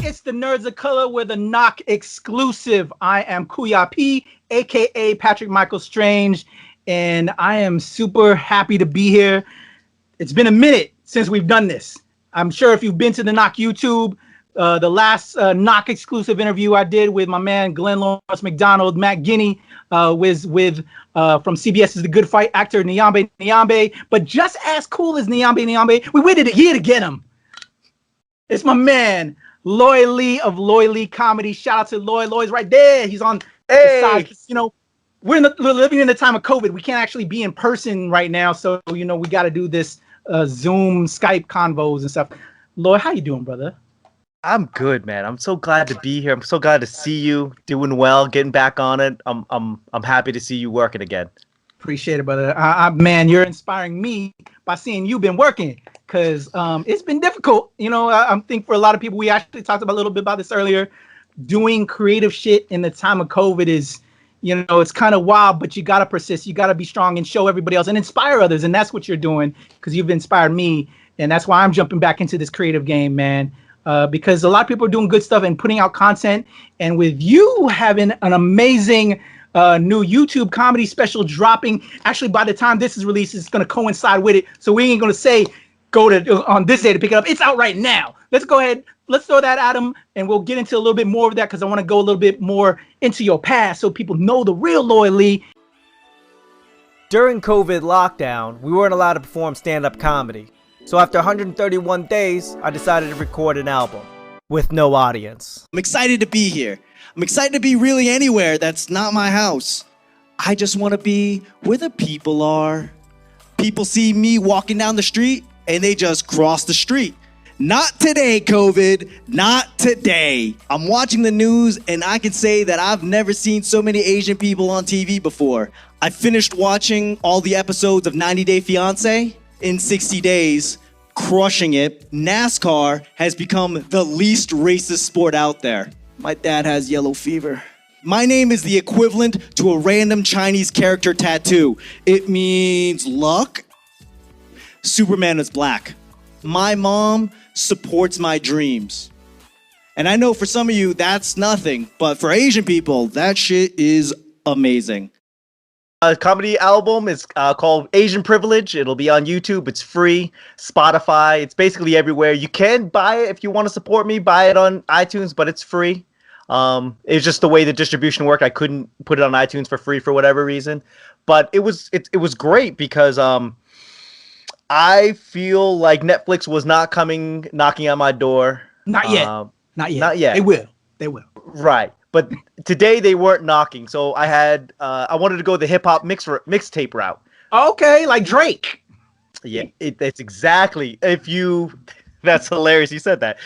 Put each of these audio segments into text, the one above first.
it's the Nerds of Color with a knock exclusive. I am Kuya P, aka Patrick Michael Strange, and I am super happy to be here. It's been a minute since we've done this. I'm sure if you've been to the NOC YouTube, the last NOC exclusive interview I did with my man Glenn Lawrence McDonald, Matt Guinea, was with from CBS's The Good Fight actor Nyambe Nyambe. But just as cool as Nyambe Nyambe, we waited a year to get him. It's my man, Loy Lee of Loy Lee Comedy. Shout out to Loy. Loy's right there. He's on the side. You know, we're living in the time of COVID. We can't actually be in person right now. So, you know, we got to do this Zoom, Skype convos and stuff. Loy, how you doing, brother? I'm good, man. I'm so glad to be here. I'm so glad to see you doing well, getting back on it. I'm happy to see you working again. Appreciate it, brother. Man, you're inspiring me by seeing you been working, because it's been difficult. You know, I think for a lot of people, we actually talked about a little bit about this earlier. Doing creative shit in the time of COVID is, you know, it's kind of wild, but you got to persist. You got to be strong and show everybody else and inspire others. And that's what you're doing, because you've inspired me. And that's why I'm jumping back into this creative game, man. Because a lot of people are doing good stuff and putting out content. And with you having an amazing new YouTube comedy special dropping, actually, by the time this is released, it's going to coincide with it. So we ain't going to say go to on this day to pick it up. It's out right now. Let's go ahead. Let's throw that at him, and we'll get into a little bit more of that, because I want to go a little bit more into your past so people know the real Loy Lee. During COVID lockdown, we weren't allowed to perform stand-up comedy. So after 131 days, I decided to record an album with no audience. I'm excited to be here. I'm excited to be really anywhere that's not my house. I just want to be where the people are. People see me walking down the street and they just cross the street. Not today, COVID. Not today. I'm watching the news and I can say that I've never seen so many Asian people on TV before. I finished watching all the episodes of 90 Day Fiancé in 60 days, crushing it. NASCAR has become the least racist sport out there. My dad has yellow fever. My name is the equivalent to a random Chinese character tattoo. It means luck. Superman is black. My mom supports my dreams. And I know for some of you that's nothing, but for Asian people, that shit is amazing. Comedy album is called Asian Privilege. It'll be on YouTube. It's free. Spotify. It's basically everywhere. You can buy it if you want to support me. Buy it on iTunes, but it's free. It's just the way the distribution worked. I couldn't put it on iTunes for free for whatever reason. But it was great because I feel like Netflix was not knocking on my door. Not yet. Not yet. Not yet. They will. They will. Right. But today they weren't knocking, so I wanted to go the hip hop mixtape route. Okay, like Drake. Yeah, that's exactly. That's hilarious. You said that,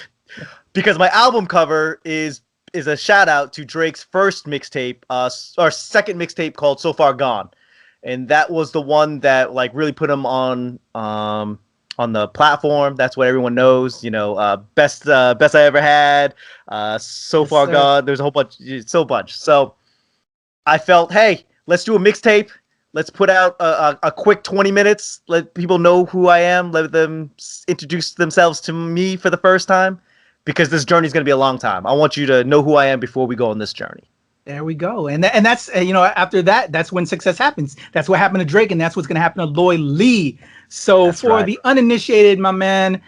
because my album cover is a shout out to Drake's first mixtape, or second mixtape called So Far Gone, and that was the one that like really put him on the platform. That's what everyone knows, you know, best I ever had, So Far Gone. There's a whole bunch. So I felt, hey, let's do a mixtape. Let's put out a quick 20 minutes. Let people know who I am. Let them introduce themselves to me for the first time, because this journey is going to be a long time. I want you to know who I am before we go on this journey. There we go. And that's, you know, after that, that's when success happens. That's what happened to Drake, and that's what's going to happen to Loy Lee. So that's for the uninitiated, my man,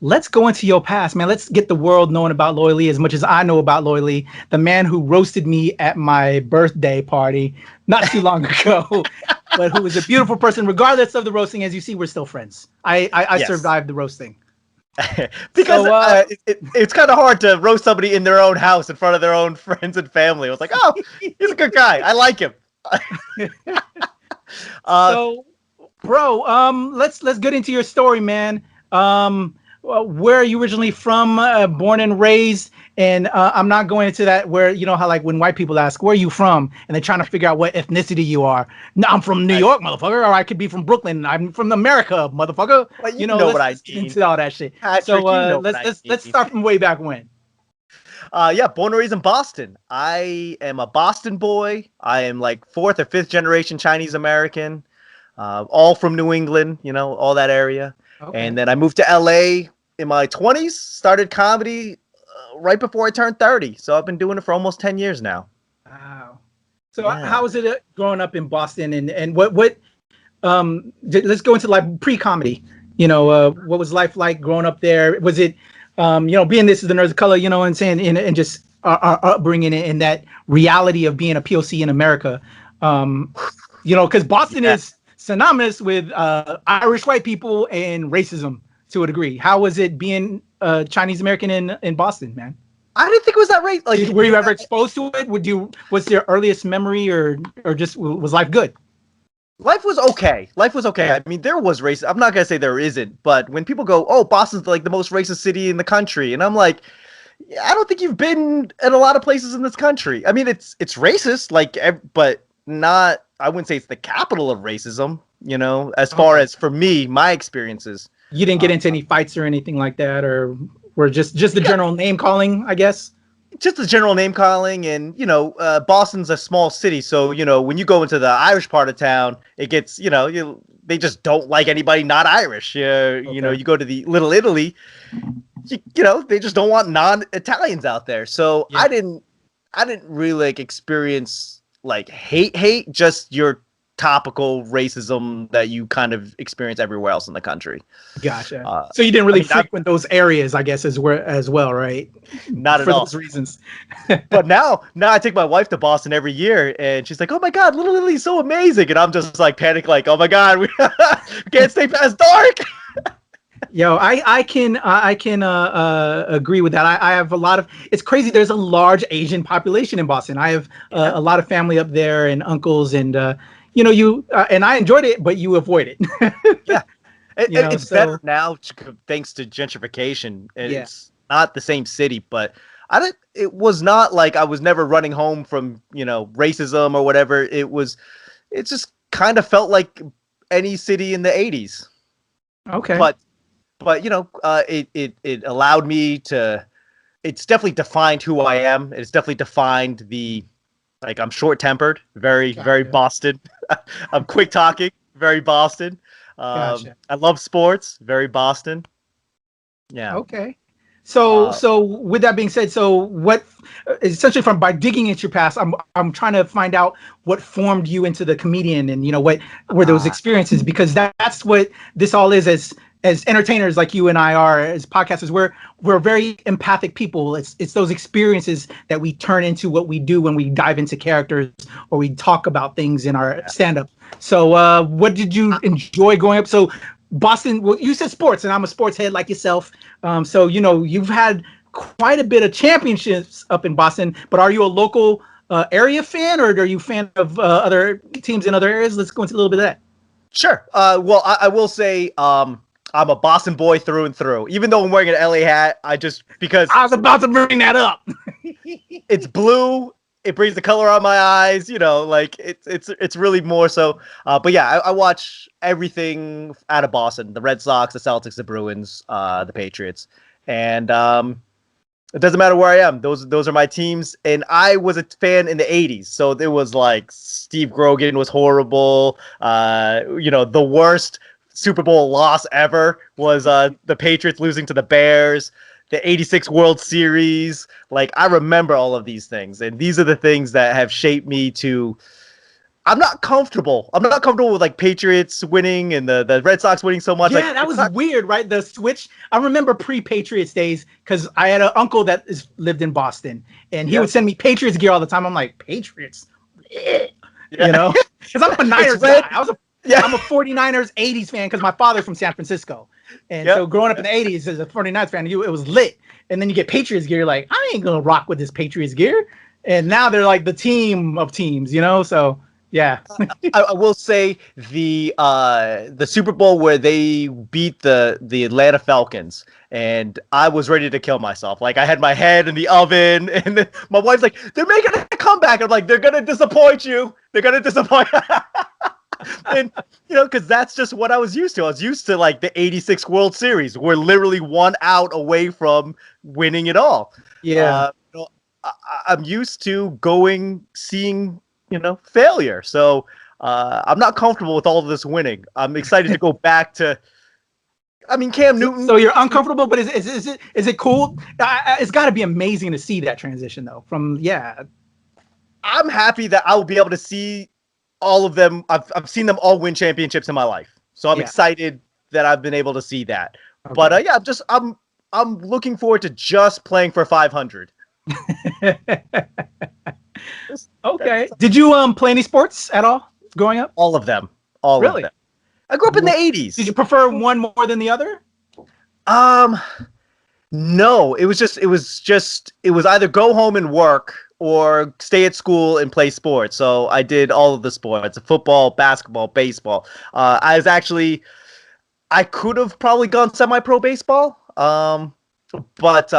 let's go into your past, man. Let's get the world knowing about Loy Lee as much as I know about Loy Lee, the man who roasted me at my birthday party not too long ago, but who was a beautiful person. Regardless of the roasting, as you see, we're still friends. I yes. Survived the roasting. Because it's kind of hard to roast somebody in their own house in front of their own friends and family. I was like, oh, he's a good guy. I like him. So, bro, let's get into your story, man. Where are you originally from? Born and raised? And I'm not going into that where, you know, how like when white people ask, where are you from? And they're trying to figure out what ethnicity you are. No, I'm from New York, motherfucker. Or I could be from Brooklyn. I'm from America, motherfucker. Well, you know what I mean. Into all that shit. Patrick, so let's start from way back when. Yeah, born and raised in Boston. I am a Boston boy. I am like 4th or 5th generation Chinese American. All from New England, you know, all that area. Okay. And then I moved to LA in my 20s, started comedy right before I turned 30. So I've been doing it for almost 10 years now. Wow. So Yeah. how was it growing up in Boston, and what let's go into like pre-comedy. What was life like growing up there? Was it being this is the Nerds of Color, and saying and just our upbringing and that reality of being a POC in America. Because Boston is synonymous with Irish white people and racism to a degree. How was it being Chinese American in Boston, man? I didn't think it was that racist. Like, Were you ever exposed to it? Was your earliest memory or just was life good? Life was okay. Life was okay. I mean, there was racism. I'm not gonna say there isn't, but when people go, "Oh, Boston's like the most racist city in the country," and I'm like, I don't think you've been in a lot of places in this country. I mean, it's racist, like, but not. I wouldn't say it's the capital of racism. As far as for me, my experiences. You didn't get into any fights or anything like that, or were just the general name calling, I guess. Just the general name calling, and Boston's a small city, so when you go into the Irish part of town, it gets they just don't like anybody not Irish. You go to the Little Italy, they just don't want non-Italians out there. So yeah. I didn't really experience hate, just your topical racism that you kind of experience everywhere else in the country. Gotcha. So you didn't really frequent those areas, I guess, as well, right? Not at all. For those reasons. But now I take my wife to Boston every year, and she's like, "Oh my God, Little Italy's so amazing," and I'm just panic, "Oh my God, we can't stay past dark." Yo, I can agree with that. I have a lot of. It's crazy. There's a large Asian population in Boston. I have a lot of family up there and uncles and. And I enjoyed it, but you avoid it. Yeah, it's better now thanks to gentrification. It's not the same city, but it was not like I was never running home from racism or whatever. It just kind of felt like any city in the 80s. Okay, but it allowed me to. It's definitely defined who I am. It's definitely defined the. I'm short-tempered, very Boston. I'm quick talking, very Boston. Gotcha. I love sports, very Boston. Yeah. Okay. So with that being said, so what essentially by digging into your past, I'm trying to find out what formed you into the comedian and what were those experiences, because that's what this all is as entertainers like you and I are, as podcasters. We're very empathic people. It's those experiences that we turn into what we do when we dive into characters or we talk about things in our stand-up. So what did you enjoy growing up? So Boston, well, you said sports, and I'm a sports head like yourself. So you've had quite a bit of championships up in Boston, but are you a local area fan, or are you a fan of other teams in other areas? Let's go into a little bit of that. Sure. Well, I will say I'm a Boston boy through and through. Even though I'm wearing an LA hat, because I was about to bring that up. It's blue. It brings the color out my eyes. It's really more so. But yeah, I watch everything out of Boston: the Red Sox, the Celtics, the Bruins, the Patriots, and it doesn't matter where I am. Those are my teams. And I was a fan in the 80s. So there was Steve Grogan was horrible. The worst Super Bowl loss ever was the Patriots losing to the Bears, the 86 World Series. I remember all of these things. And these are the things that have shaped me to. I'm not comfortable with Patriots winning and the Red Sox winning so much. Yeah, that was weird, right? The switch. I remember pre-Patriots days because I had an uncle that lived in Boston, and he would send me Patriots gear all the time. I'm like, Patriots, because I'm a Niners guy. I'm a 49ers 80s fan because my father's from San Francisco, and so growing up in the 80s as a 49ers fan, it was lit. And then you get Patriots gear, you're like, I ain't gonna rock with this Patriots gear. And now they're like the team of teams, So. Yeah, I will say the Super Bowl where they beat the Atlanta Falcons, and I was ready to kill myself. I had my head in the oven, and then my wife's like, "They're making a comeback." I'm like, "They're gonna disappoint you. They're gonna disappoint." And because that's just what I was used to. I was used to the '86 World Series. We're literally 1 out away from winning it all. Yeah, I'm used to seeing. Failure. So I'm not comfortable with all of this winning. I'm excited to go back to I mean, Cam Newton. So you're uncomfortable, but is it cool? It's got to be amazing to see that transition though. From I'm happy that I will be able to see all of them. I've seen them all win championships in my life, so I'm excited that I've been able to see that. Okay. But yeah, I'm looking forward to just playing for 500. Okay. Did you play any sports at all growing up? All of them. All of them. I grew up in the 80s. Did you prefer one more than the other? No, it was either go home and work or stay at school and play sports. So I did all of the sports: football, basketball, baseball. I could have probably gone semi-pro baseball. But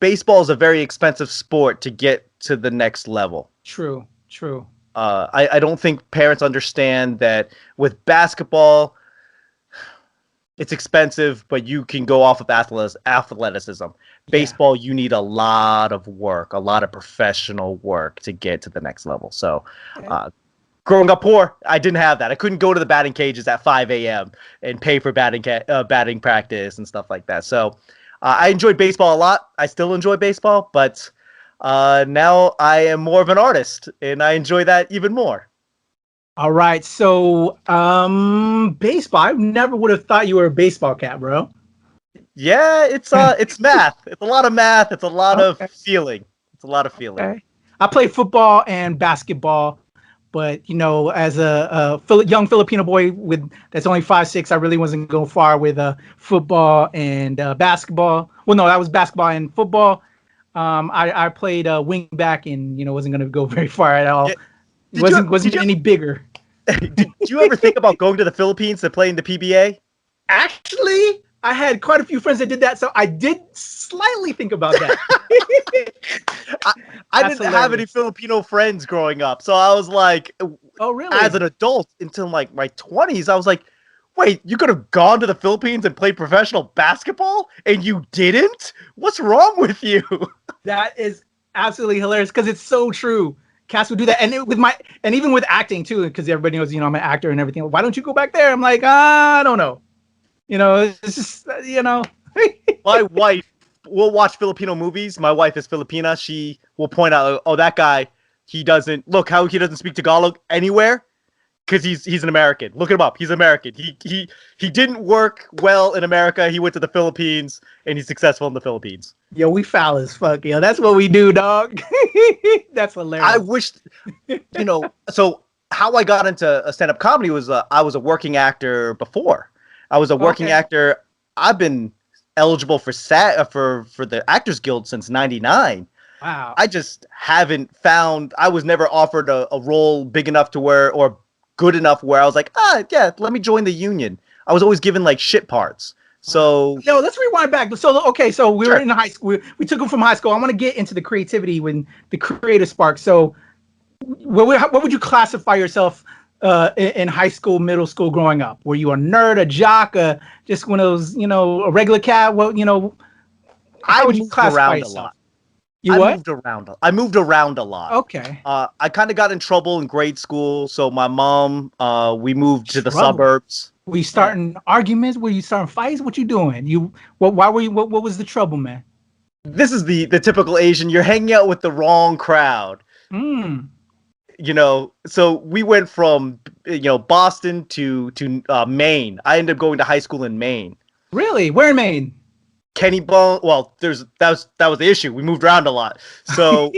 baseball is a very expensive sport to get to the next level. True. I don't think parents understand that with basketball, it's expensive, but you can go off of athleticism. Baseball, you need a lot of work, a lot of professional work to get to the next level. So, growing up poor, I didn't have that. I couldn't go to the batting cages at 5 a.m. and pay for batting practice and stuff like that. So, I enjoyed baseball a lot. I still enjoy baseball, but now I am more of an artist, and I enjoy that even more. All right, so baseball. I never would have thought you were a baseball cat, bro. Yeah, it's math. It's a lot of math. It's a lot of feeling. It's a lot of feeling. Okay. I played football and basketball, but as a young Filipino boy that's only 5'6", I really wasn't going far with football and basketball. Well, no, that was basketball and football. I played wing back and wasn't going to go very far at all. Yeah. Wasn't any bigger. Did you ever think about going to the Philippines to play in the PBA? Actually, I had quite a few friends that did that, so I did slightly think about that. I didn't have any Filipino friends growing up, so I was like, oh, really? As an adult, until like my 20s, I was like, wait, you could have gone to the Philippines and played professional basketball, and you didn't? What's wrong with you? That is absolutely hilarious because it's so true. Cats would do that, and even with acting too, because everybody knows I'm an actor and everything. Why don't you go back there? I'm like, I don't know. It's just My wife will watch Filipino movies. My wife is Filipina. She will point out, oh, that guy, he doesn't speak Tagalog anywhere because he's an American. Look him up. He's American. He didn't work well in America. He went to the Philippines and he's successful in the Philippines. Yo, we foul as fuck. Yo, that's what we do, dog. That's hilarious. I wish, so how I got into stand-up comedy was I was a working actor before. I was a working actor. I've been eligible for the Actors Guild since '99. Wow. I just haven't found. I was never offered a role big enough to where, or good enough where I was like, let me join the union. I was always given like shit parts. So let's rewind back. So we were in high school. We took them from high school. I want to get into the creativity when the creative spark. So, what would you classify yourself in high school, middle school, growing up? Were you a nerd, a jock, just one of those, a regular cat? How would you classify yourself? I moved around a lot. Okay. I kind of got in trouble in grade school. So my mom, we moved to the suburbs. Were you starting arguments? Were you starting fights? What you doing? Why were you? What was the trouble, man? This is the typical Asian. You're hanging out with the wrong crowd. So we went from Boston to Maine. I ended up going to high school in Maine. Really? Where in Maine? Kennybone. Well, that was the issue. We moved around a lot. So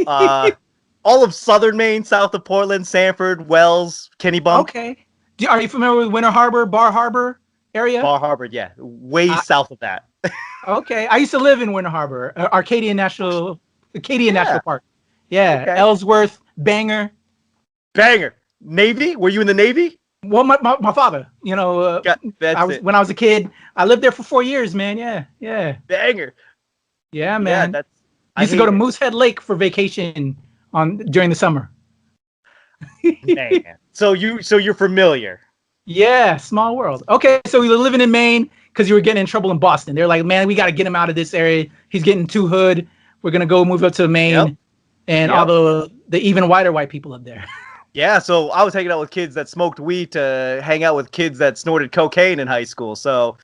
all of southern Maine, south of Portland, Sanford, Wells, Kennybone. Okay. Are you familiar with Winter Harbor, Bar Harbor area? Bar Harbor, yeah, way south of that. Okay, I used to live in Winter Harbor, Arcadia National Park. Yeah, okay. Ellsworth, Banger. Navy? Were you in the Navy? Well, my father, when I was a kid, I lived there for 4 years, man. Yeah. Banger. Yeah, man. I used to go to Moosehead Lake for vacation during the summer. Man. So you're familiar. Yeah, small world. Okay, so you were living in Maine because you were getting in trouble in Boston. They're like, man, we got to get him out of this area. He's getting too hood. We're gonna go move up to Maine, and all the even whiter white people up there. Yeah, so I was hanging out with kids that smoked weed to hang out with kids that snorted cocaine in high school. So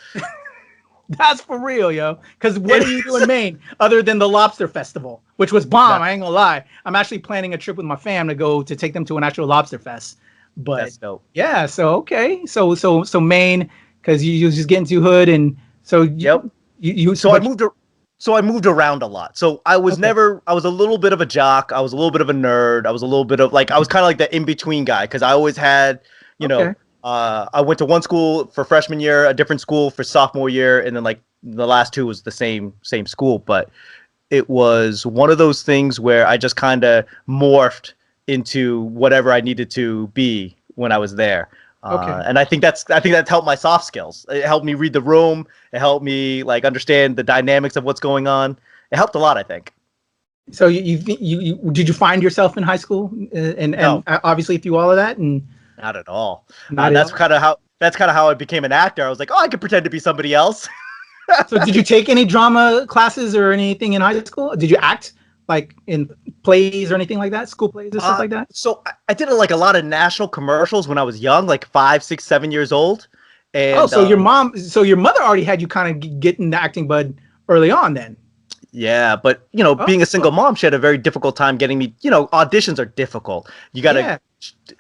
That's for real, yo. Because what do you do in Maine other than the lobster festival, which was bomb? I ain't gonna lie. I'm actually planning a trip with my fam to take them to an actual lobster fest. But That's dope. yeah, so okay, so Maine, because you just getting too hood, and so Yep. so I moved around a lot. So I was I was a little bit of a jock. I was a little bit of a nerd. I was a little bit of I was kind of like the in-between guy because I always had, I went to one school for freshman year, a different school for sophomore year, and then the last two was the same school. But it was one of those things where I just kind of morphed into whatever I needed to be when I was there. And I think that's helped my soft skills. It helped me read the room. It helped me understand the dynamics of what's going on. It helped a lot, I think. So you did you find yourself in high school and No. obviously through all of that and Not at all. Not at that's all? kind of how I became an actor. I was like, oh, I could pretend to be somebody else. So did you take any drama classes or anything in high school? Did you act like in plays or anything like that? School plays or stuff like that? So I did a lot of national commercials when I was young, like 5, 6, 7 years old. And So your mother already had you kind of get in the acting bud early on then. yeah, but being a single mom, she had a very difficult time getting me. Auditions are difficult. You gotta,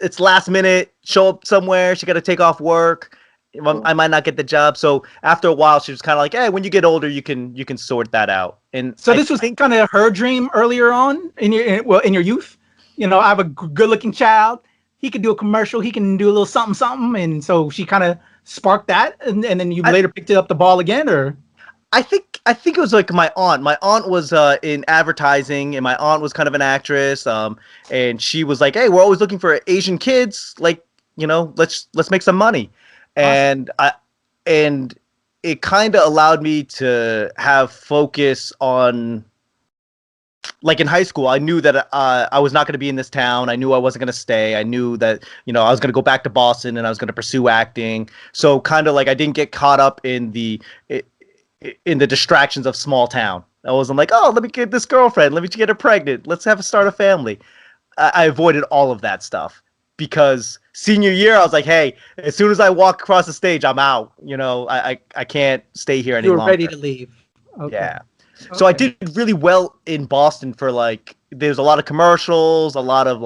it's last minute. Show up somewhere. She got to take off work. I might not get the job. So after a while, she was kind of like, "Hey, when you get older, you can sort that out." And so this was kind of her dream earlier on in your youth. I have a good-looking child. He could do a commercial. He can do a little something, something. And so she kind of sparked that, and then you later picked it up the ball again, or. I think it was like my aunt. My aunt was in advertising, and my aunt was kind of an actress. And she was like, "Hey, we're always looking for Asian kids. Let's make some money." Awesome. And it kind of allowed me to have focus on. Like in high school, I knew that I was not going to be in this town. I knew I wasn't going to stay. I knew that I was going to go back to Boston and I was going to pursue acting. So kind of I didn't get caught up in the distractions of small town. I wasn't like, oh, let me get this girlfriend. Let me get her pregnant. Let's start a family. I avoided all of that stuff because senior year, I was like, hey, as soon as I walk across the stage, I'm out. I can't stay here any longer. You were ready to leave. Okay. Yeah. So I did really well in Boston for there's a lot of commercials, a lot of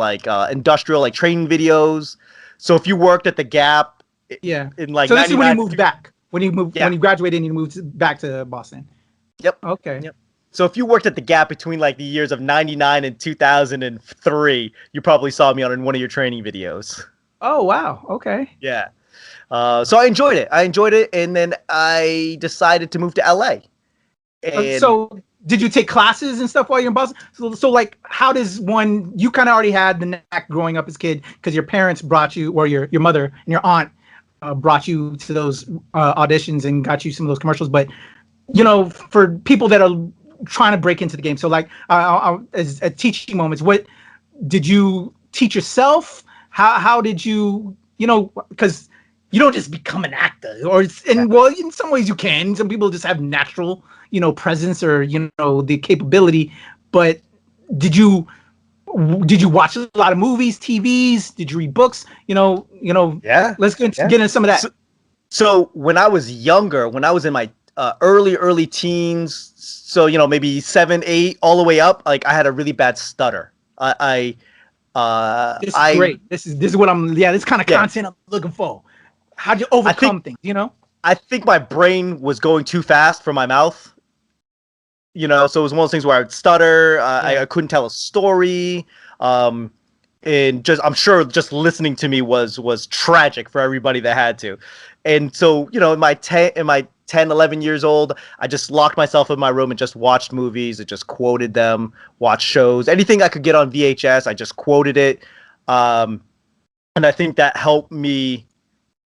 industrial training videos. So if you worked at the Gap, in so this is when you moved back. When you when you graduated and you moved back to Boston. Yep. Okay. Yep. So if you worked at the Gap between the years of 99 and 2003, you probably saw me on one of your training videos. Oh wow. Okay. Yeah. So I enjoyed it, and then I decided to move to LA. So did you take classes and stuff while you're in Boston? So how does one? You kind of already had the knack growing up as a kid because your parents brought you, or your mother and your aunt brought you to those auditions and got you some of those commercials. But for people that are trying to break into the game, so as at teaching moments, what did you teach yourself? How did you because you don't just become an actor, well, in some ways you can. Some people just have natural presence or the capability. But did you watch a lot of movies, TVs? Did you read books? Yeah. Let's get into some of that. So when I was younger, when I was in my early teens, so maybe 7, 8, all the way up, I had a really bad stutter. This is great. This is what I'm. Yeah, this kind of content I'm looking for. How'd you overcome things? I think my brain was going too fast for my mouth. So it was one of those things where I would stutter. I couldn't tell a story. And I'm sure just listening to me was tragic for everybody that had to. And so, in my 10, 11 years old, I just locked myself in my room and just watched movies. I just quoted them, watched shows, anything I could get on VHS. I just quoted it. And I think that helped me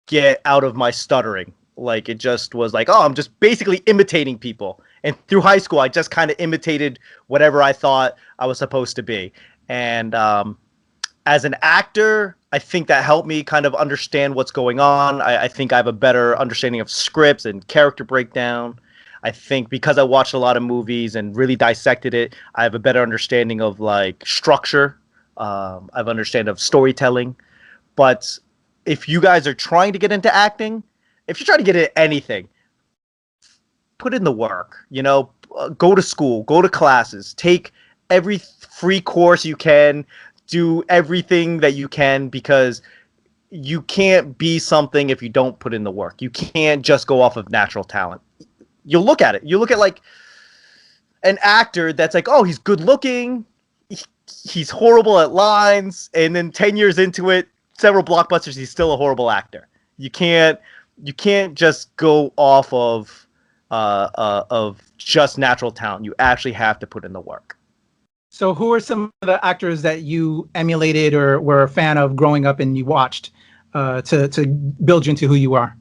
get out of my stuttering. It just was I'm just basically imitating people. And through high school, I just kind of imitated whatever I thought I was supposed to be. And as an actor, I think that helped me kind of understand what's going on. I think I have a better understanding of scripts and character breakdown. I think because I watched a lot of movies and really dissected it, I have a better understanding of structure. I have understanding of storytelling. But if you guys are trying to get into acting, if you're trying to get into anything, put in the work. Go to school, go to classes, take every free course you can, do everything that you can, because you can't be something if you don't put in the work. You can't just go off of natural talent. You look at it. You look at like an actor that's like, oh, he's good looking, he's horrible at lines, and then 10 years into it, several blockbusters, he's still a horrible actor. You can't just go off of just natural talent. You actually have to put in the work. So who are some of the actors that you emulated or were a fan of growing up and you watched to build you into who you are?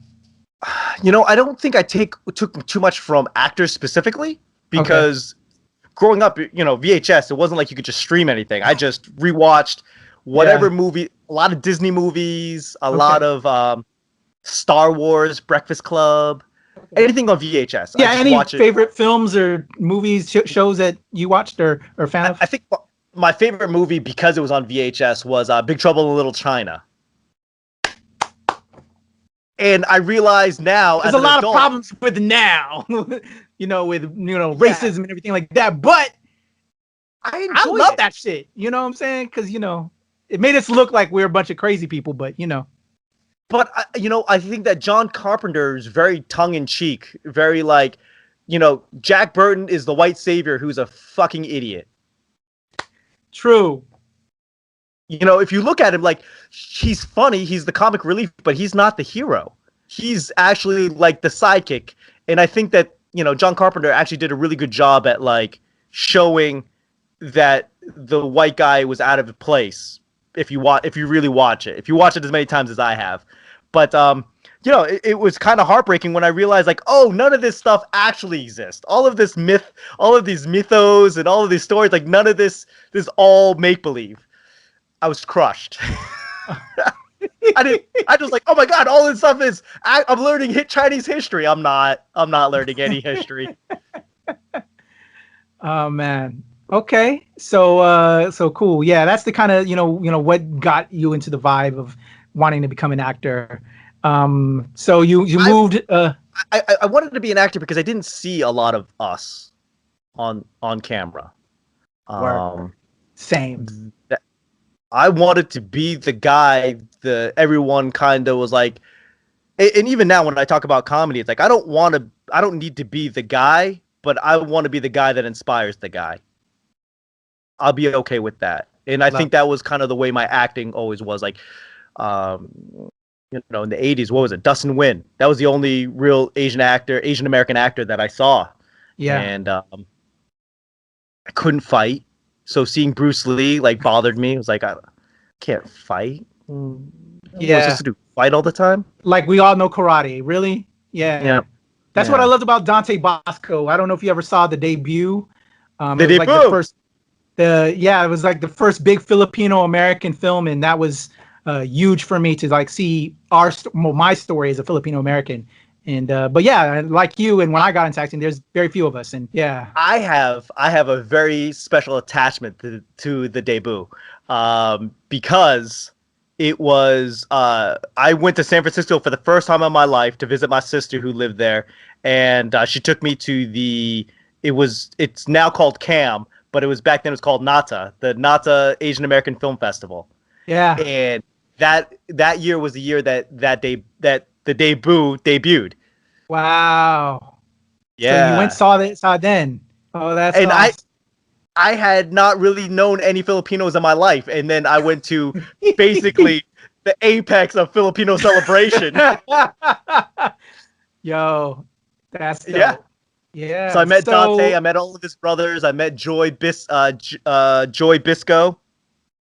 I don't think I took too much from actors specifically, because growing up, VHS, it wasn't like you could just stream anything. I just rewatched whatever movie, a lot of Disney movies, a lot of Star Wars, Breakfast Club, anything on VHS. Yeah, any favorite films or movies, shows that you watched or fan of? I think my favorite movie, because it was on VHS, was Big Trouble in Little China. And I realize now, there's a lot of problems with now, with racism and everything like that. But I love that shit. You know what I'm saying? Because it made us look like we're a bunch of crazy people. But But I think that John Carpenter is very tongue in cheek, very like, Jack Burton is the white savior who's a fucking idiot. True. If you look at him, like, he's funny, he's the comic relief, but he's not the hero. He's actually like the sidekick. And I think that, John Carpenter actually did a really good job at like showing that the white guy was out of place. If you really watch it, if you watch it as many times as I have. But, it was kind of heartbreaking when I realized, like, oh, none of this stuff actually exists. All of this myth, all of these mythos and all of these stories, like, none of this is all make-believe. I was crushed. I just like, oh my God, all this stuff I'm learning Chinese history. I'm not learning any history. Oh, man. Okay. So cool. Yeah, that's the kind of, what got you into the vibe of wanting to become an actor. So you moved. I wanted to be an actor because I didn't see a lot of us on camera. Same. I wanted to be the guy that everyone kind of was like, and even now when I talk about comedy, it's like I don't need to be the guy, but I want to be the guy that inspires the guy. I'll be okay with that. And I think that was kind of the way my acting always was. Like, in the 80s, what was it? Dustin Nguyen. That was the only real Asian American actor that I saw. Yeah. And I couldn't fight. So seeing Bruce Lee like bothered me. It was like, I can't fight. Yeah. Was supposed to do fight all the time? Like, we all know karate. Really? Yeah. Yeah. That's what I loved about Dante Bosco. I don't know if you ever saw the debut. The debut. Like it was like the first big Filipino American film, and that was huge for me to like see my story as a Filipino American. And but yeah, like you, and when I got into acting, there's very few of us, and yeah. I have a very special attachment to the debut, because it was I went to San Francisco for the first time in my life to visit my sister who lived there, and she took me to it's now called CAM, but back then it was called NATA, the NATA Asian American Film Festival. Yeah. And that year was the year that the debut debuted. Wow. Yeah. So you went saw it then. Oh, that's and awesome. I had not really known any Filipinos in my life, and then I went to basically the apex of Filipino celebration. Yo, that's dope. Yeah. So I met Dante. I met all of his brothers. I met Joy Bisco.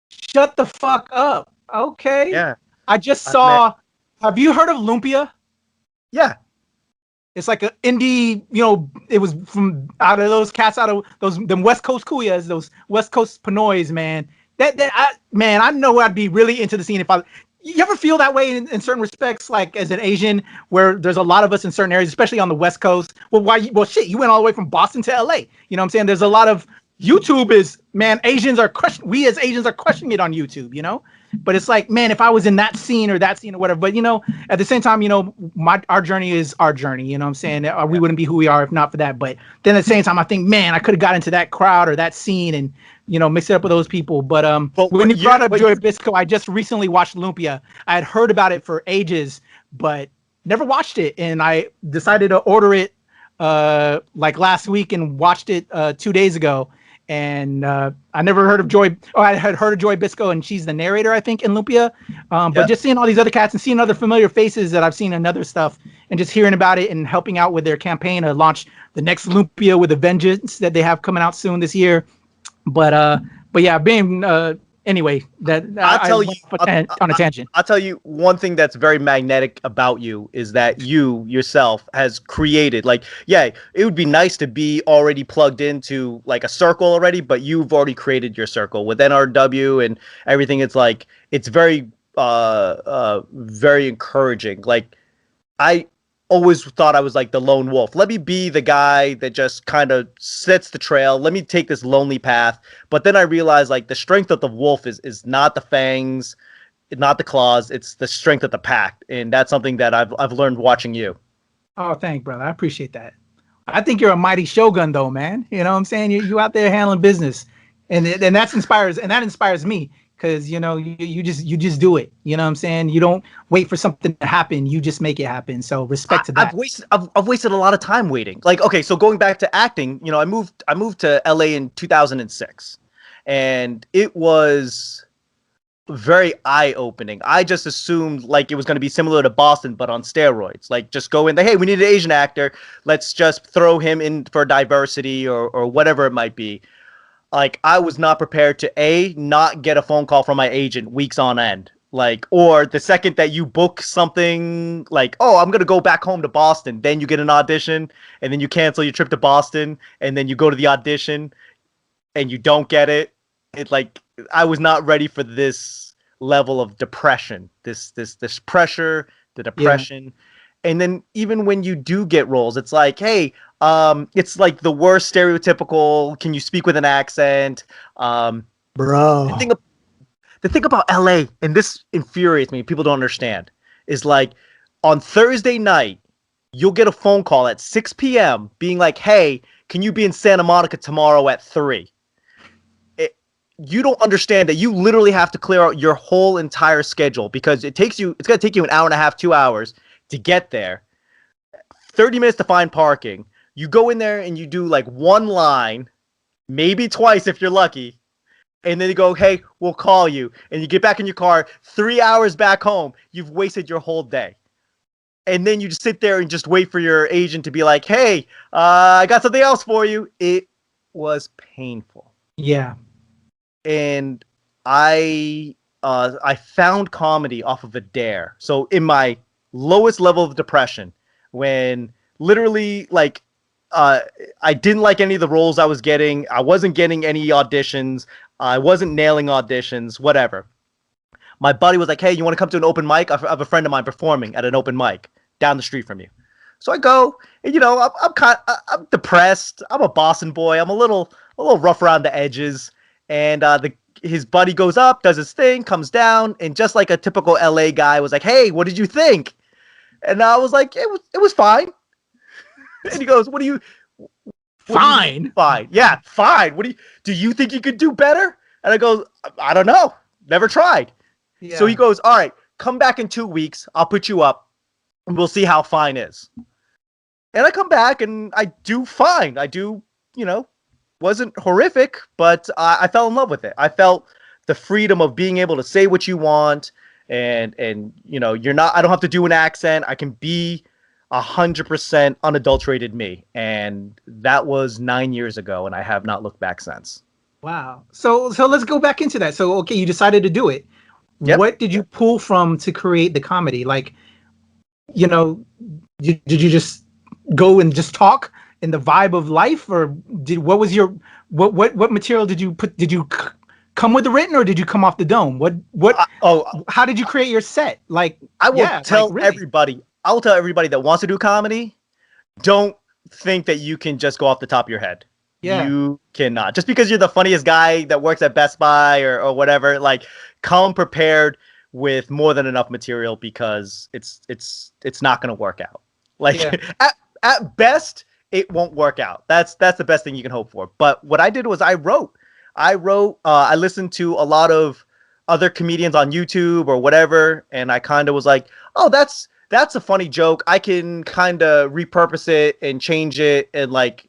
Shut the fuck up. Okay. Yeah. I just saw. Have you heard of Lumpia? Yeah. It's like an indie. It was from out of those cats, out of them West Coast Kuyas, those West Coast Pinoys, man. I know I'd be really into the scene if I. You ever feel that way in certain respects, like as an Asian, where there's a lot of us in certain areas, especially on the West Coast? Well, shit, you went all the way from Boston to LA. You know what I'm saying? There's a lot of YouTube we as Asians are crushing it on YouTube, but it's like, man, if I was in that scene or whatever. But at the same time, our journey is our journey. You know what I'm saying? We wouldn't be who we are if not for that. But then at the same time, I think, man, I could have got into that crowd or that scene and mix it up with those people. But when you brought up Joy Bisco, I just recently watched Lumpia. I had heard about it for ages, but never watched it, and I decided to order it like last week and watched it 2 days ago. And I never heard of Joy. Oh, I had heard of Joy Bisco, and she's the narrator, I think, in Lumpia. But just seeing all these other cats and seeing other familiar faces that I've seen in other stuff, and just hearing about it and helping out with their campaign to launch the next Lumpia with a Vengeance that they have coming out soon this year. But yeah, being anyway, that I'll tell you on a tangent. I'll tell you one thing that's very magnetic about you is that you yourself has created, like, yeah, it would be nice to be already plugged into like a circle already, but you've already created your circle with NRW and everything. It's like, it's very very encouraging. Like, I always thought I was like the lone wolf. Let me be the guy that just kind of sets the trail. Let me take this lonely path. But then I realized, like, the strength of the wolf is not the fangs, not the claws. It's the strength of the pack. And that's something that I've learned watching you. Oh, thanks, brother. I appreciate that. I think you're a mighty shogun, though, man. You know what I'm saying? You out there handling business. And that inspires me. Because you just do it. You know what I'm saying? You don't wait for something to happen. You just make it happen. So respect to that. I've wasted a lot of time waiting. Like, okay, so going back to acting, I moved to LA in 2006, and it was very eye-opening. I just assumed like it was going to be similar to Boston, but on steroids. Like, just go in there. Hey, we need an Asian actor. Let's just throw him in for diversity or whatever it might be. Like, I was not prepared to not get a phone call from my agent weeks on end. Like, or the second that you book something like, oh, I'm going to go back home to Boston, then you get an audition, and then you cancel your trip to Boston, and then you go to the audition and you don't get it. It's like, I was not ready for this level of depression, this pressure, the depression. Yeah. And then even when you do get roles, it's like, hey, it's like the worst stereotypical, can you speak with an accent? Bro. The thing about LA, and this infuriates me, people don't understand, is like on Thursday night, you'll get a phone call at 6 p.m. being like, hey, can you be in Santa Monica tomorrow at 3? You don't understand that you literally have to clear out your whole entire schedule because it's going to take you an hour and a half, 2 hours to get there, 30 minutes to find parking. You go in there and you do like one line, maybe twice if you're lucky, and then you go, hey, we'll call you. And you get back in your car, 3 hours back home. You've wasted your whole day. And then you just sit there and just wait for your agent to be like, hey, I got something else for you. It was painful. Yeah. And I found comedy off of a dare. So in my lowest level of depression, when literally like I didn't like any of the roles I was getting, I wasn't getting any auditions, I wasn't nailing auditions, whatever, my buddy was like, hey, you want to come to an open mic? I have a friend of mine performing at an open mic down the street from you. So I go, and I'm depressed, I'm a Boston boy, I'm a little rough around the edges, and his buddy goes up, does his thing, comes down, and just like a typical LA guy was like, hey, what did you think? And I was like, it was fine. And he goes, fine? Fine. Yeah, fine. Do you think you could do better? And I go, I don't know. Never tried. Yeah. So he goes, all right, come back in 2 weeks. I'll put you up and we'll see how fine is. And I come back and I do fine. I do, wasn't horrific, but I fell in love with it. I felt the freedom of being able to say what you want. And I don't have to do an accent. I can be 100% unadulterated me. And that was 9 years ago, and I have not looked back since. Wow. So let's go back into that. So, okay, you decided to do it. Yep. What did you pull from to create the comedy? Like, did you just go and just talk in the vibe of life, or what material did you put? Did you come with the written, or did you come off the dome? How did you create your set? Like, I will tell everybody that wants to do comedy, don't think that you can just go off the top of your head. Yeah. You cannot. Just because you're the funniest guy that works at Best Buy or whatever, like come prepared with more than enough material because it's not going to work out. Like Yeah. at best it won't work out. That's the best thing you can hope for. But what I did was I wrote. I listened to a lot of other comedians on YouTube or whatever, and I kind of was like, "Oh, that's a funny joke. I can kind of repurpose it and change it and like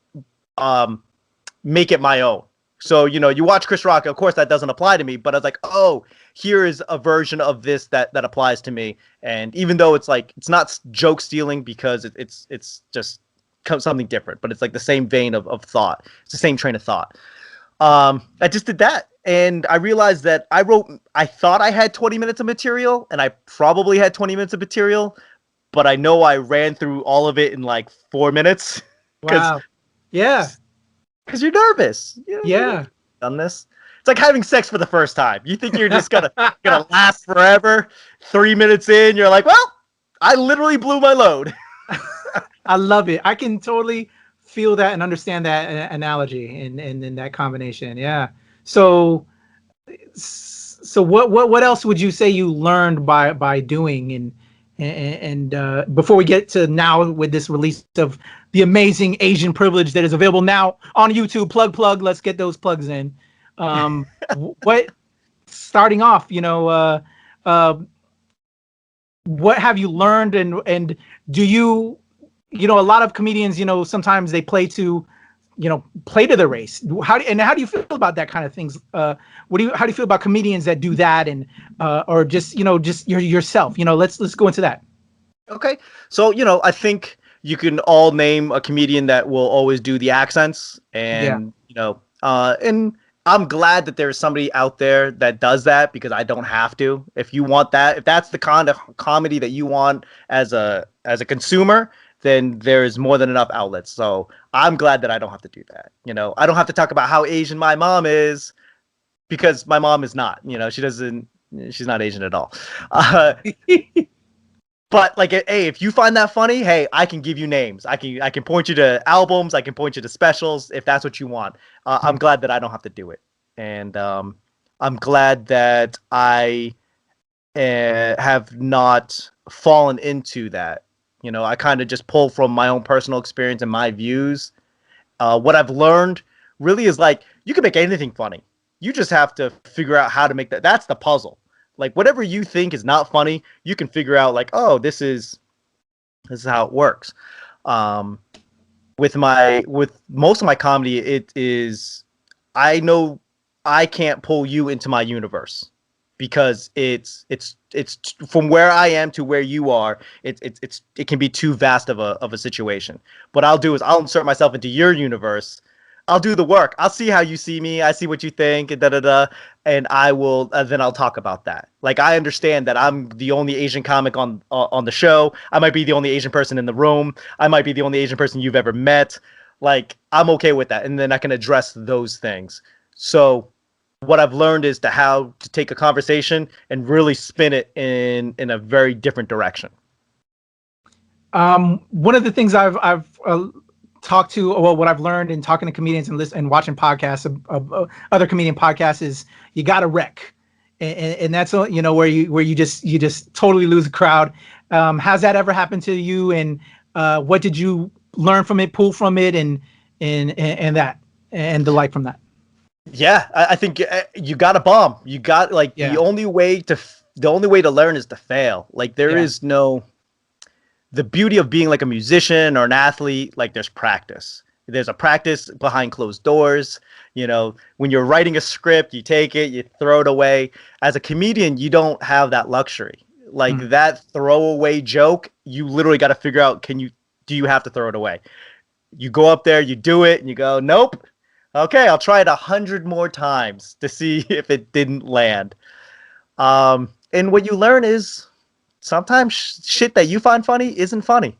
make it my own." So, you watch Chris Rock, of course that doesn't apply to me, but I was like, "Oh, here is a version of this that applies to me." And even though it's like it's not joke stealing because it's just something different, but it's like the same vein of thought. It's the same train of thought. I just did that, and I realized that I thought I had 20 minutes of material, and I probably had 20 minutes of material, but I know I ran through all of it in like 4 minutes. Wow. Yeah. Because you're nervous. Yeah. Done this. It's like having sex for the first time. You think you're just gonna last forever. 3 minutes in, you're like, well, I literally blew my load. I love it. I can totally feel that and understand that analogy and in that combination. Yeah. So what else would you say you learned by doing and before we get to now with this release of the amazing Asian privilege that is available now on YouTube, plug, let's get those plugs in. What starting off, what have you learned and do you a lot of comedians, sometimes they play to the race. How do you feel about that kind of things? How do you feel about comedians that do that and or just yourself? Let's go into that. Okay. So, I think you can all name a comedian that will always do the accents and, and I'm glad that there's somebody out there that does that because I don't have to. If you want that, if that's the kind of comedy that you want as a consumer, then there's more than enough outlets. So I'm glad that I don't have to do that. I don't have to talk about how Asian my mom is because my mom is not, she's not Asian at all. But like, hey, if you find that funny, hey, I can give you names. I can point you to albums. I can point you to specials if that's what you want. I'm glad that I don't have to do it. And I'm glad that I have not fallen into that. I kind of just pull from my own personal experience and my views. What I've learned really is like, you can make anything funny. You just have to figure out how to make that. That's the puzzle. Like whatever you think is not funny, you can figure out like, oh, this is how it works. With most of my comedy, it is, I know I can't pull you into my universe because it's from where I am to where you are. It can be too vast of a situation. What I'll do is I'll insert myself into your universe. I'll do the work. I'll see how you see me. I see what you think, and and I will. Then I'll talk about that. Like I understand that I'm the only Asian comic on the show. I might be the only Asian person in the room. I might be the only Asian person you've ever met. Like I'm okay with that, and then I can address those things. So what I've learned is how to take a conversation and really spin it in a very different direction. One of the things I've talked to, well, what I've learned in talking to comedians and watching podcasts of other comedian podcasts is you got to wreck, and that's where you just totally lose the crowd. Has that ever happened to you? And what did you learn from it, pull from it, and that and the like from that? Yeah, I think you got to bomb. You got the only way to learn is to fail. Like there is no. The beauty of being like a musician or an athlete, like there's practice. There's a practice behind closed doors. When you're writing a script, you take it, you throw it away. As a comedian, you don't have that luxury. Like that throwaway joke, you literally got to figure out, do you have to throw it away? You go up there, you do it, and you go, nope. Okay, I'll try it 100 more times to see if it didn't land. And what you learn is, sometimes shit that you find funny isn't funny.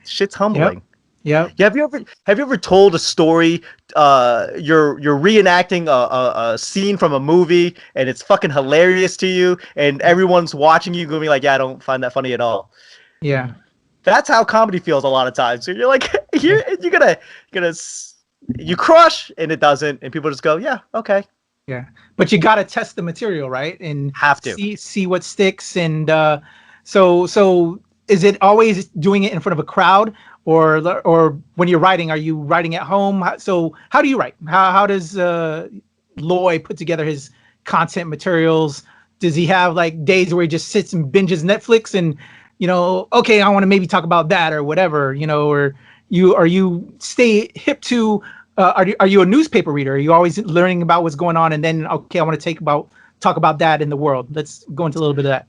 Shit's humbling. Yeah. Have you ever told a story? You're reenacting a scene from a movie, and it's fucking hilarious to you, and everyone's watching you, going like, "Yeah, I don't find that funny at all." Yeah. That's how comedy feels a lot of times. So you're like, you crush and it doesn't, and people just go, yeah, okay. Yeah, but you got to test the material, right? And Have to. see what sticks. And so is it always doing it in front of a crowd, or when you're writing, are you writing at home? So how do you write? How does Loy put together his content materials? Does he have like days where he just sits and binges Netflix and, okay, I want to maybe talk about that or whatever, or you stay hip to, are you a newspaper reader? Are you always learning about what's going on and then, okay, I want to talk about that in the world? Let's go into a little bit of that.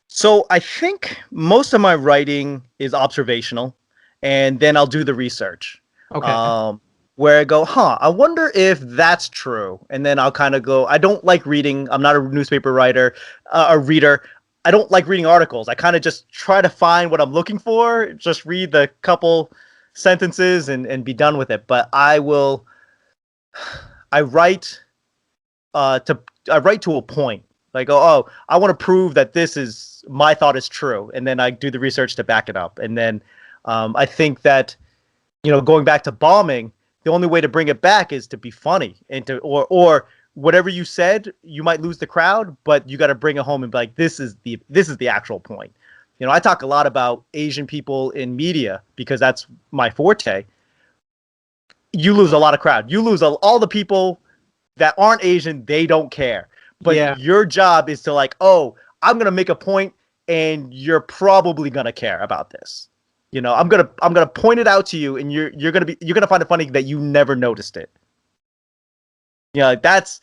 So I think most of my writing is observational, and then I'll do the research. Okay. Where I go, I wonder if that's true. And then I'll kind of go, I don't like reading. I'm not a newspaper writer, a reader. I don't like reading articles. I kind of just try to find what I'm looking for, just read the couple sentences and be done with it. But I write to a point. Like, I want to prove that my thought is true. And then I do the research to back it up. And then I think that, going back to bombing, the only way to bring it back is to be funny and or whatever you said, you might lose the crowd, but you got to bring it home and be like, this is the actual point. I talk a lot about Asian people in media because that's my forte. You lose a lot of crowd. You lose all the people that aren't Asian. They don't care. But your job is to like, I'm going to make a point and you're probably going to care about this. I'm gonna point it out to you, and you're gonna find it funny that you never noticed it. That's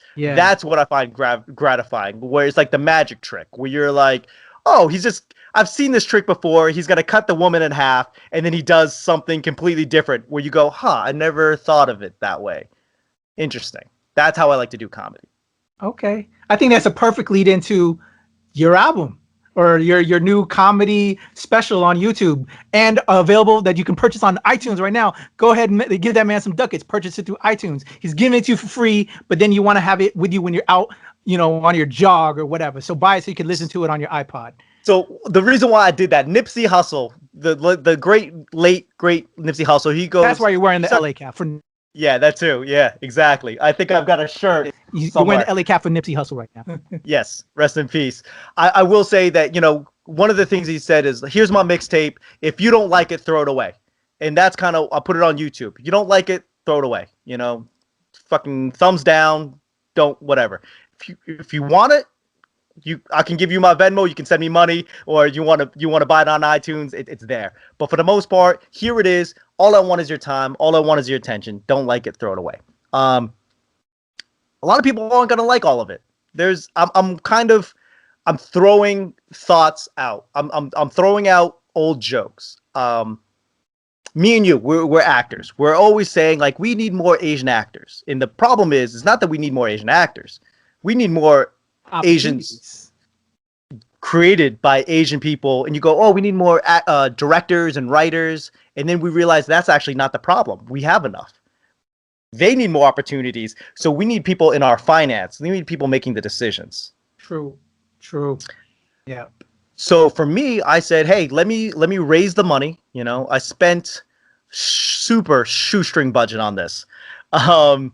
what I find gratifying. Where it's like the magic trick, where you're like, I've seen this trick before. He's gonna cut the woman in half, and then he does something completely different. Where you go, I never thought of it that way. Interesting. That's how I like to do comedy. Okay, I think that's a perfect lead into your album. Or your new comedy special on YouTube, and available that you can purchase on iTunes right now. Go ahead and give that man some ducats. Purchase it through iTunes. He's giving it to you for free, but then you want to have it with you when you're out, on your jog or whatever. So buy it so you can listen to it on your iPod. So the reason why I did that, Nipsey Hussle, the great Nipsey Hussle, he goes. That's why you're wearing the LA cap for. Yeah, that too. Yeah, exactly. I think I've got a shirt. You're wearing the LA cap for Nipsey Hussle right now. Yes, rest in peace. I will say that, one of the things he said is, here's my mixtape. If you don't like it, throw it away. And that's kind of, I'll put it on YouTube. You don't like it, throw it away. Fucking thumbs down, don't, whatever. If you want it, I can give you my Venmo. You can send me money, or you want to buy it on iTunes. It's there. But for the most part, here it is. All I want is your time. All I want is your attention. Don't like it, throw it away. A lot of people aren't gonna like all of it. I'm throwing thoughts out. I'm throwing out old jokes. Me and you, we're actors. We're always saying like, we need more Asian actors. And the problem is, it's not that we need more Asian actors. We need more Asians created by Asian people. And you go, we need more directors and writers. And then we realize that's actually not the problem. We have enough. They need more opportunities. So we need people in our finance. We need people making the decisions. True. Yeah. So for me, I said, hey, let me raise the money. I spent super shoestring budget on this. I'm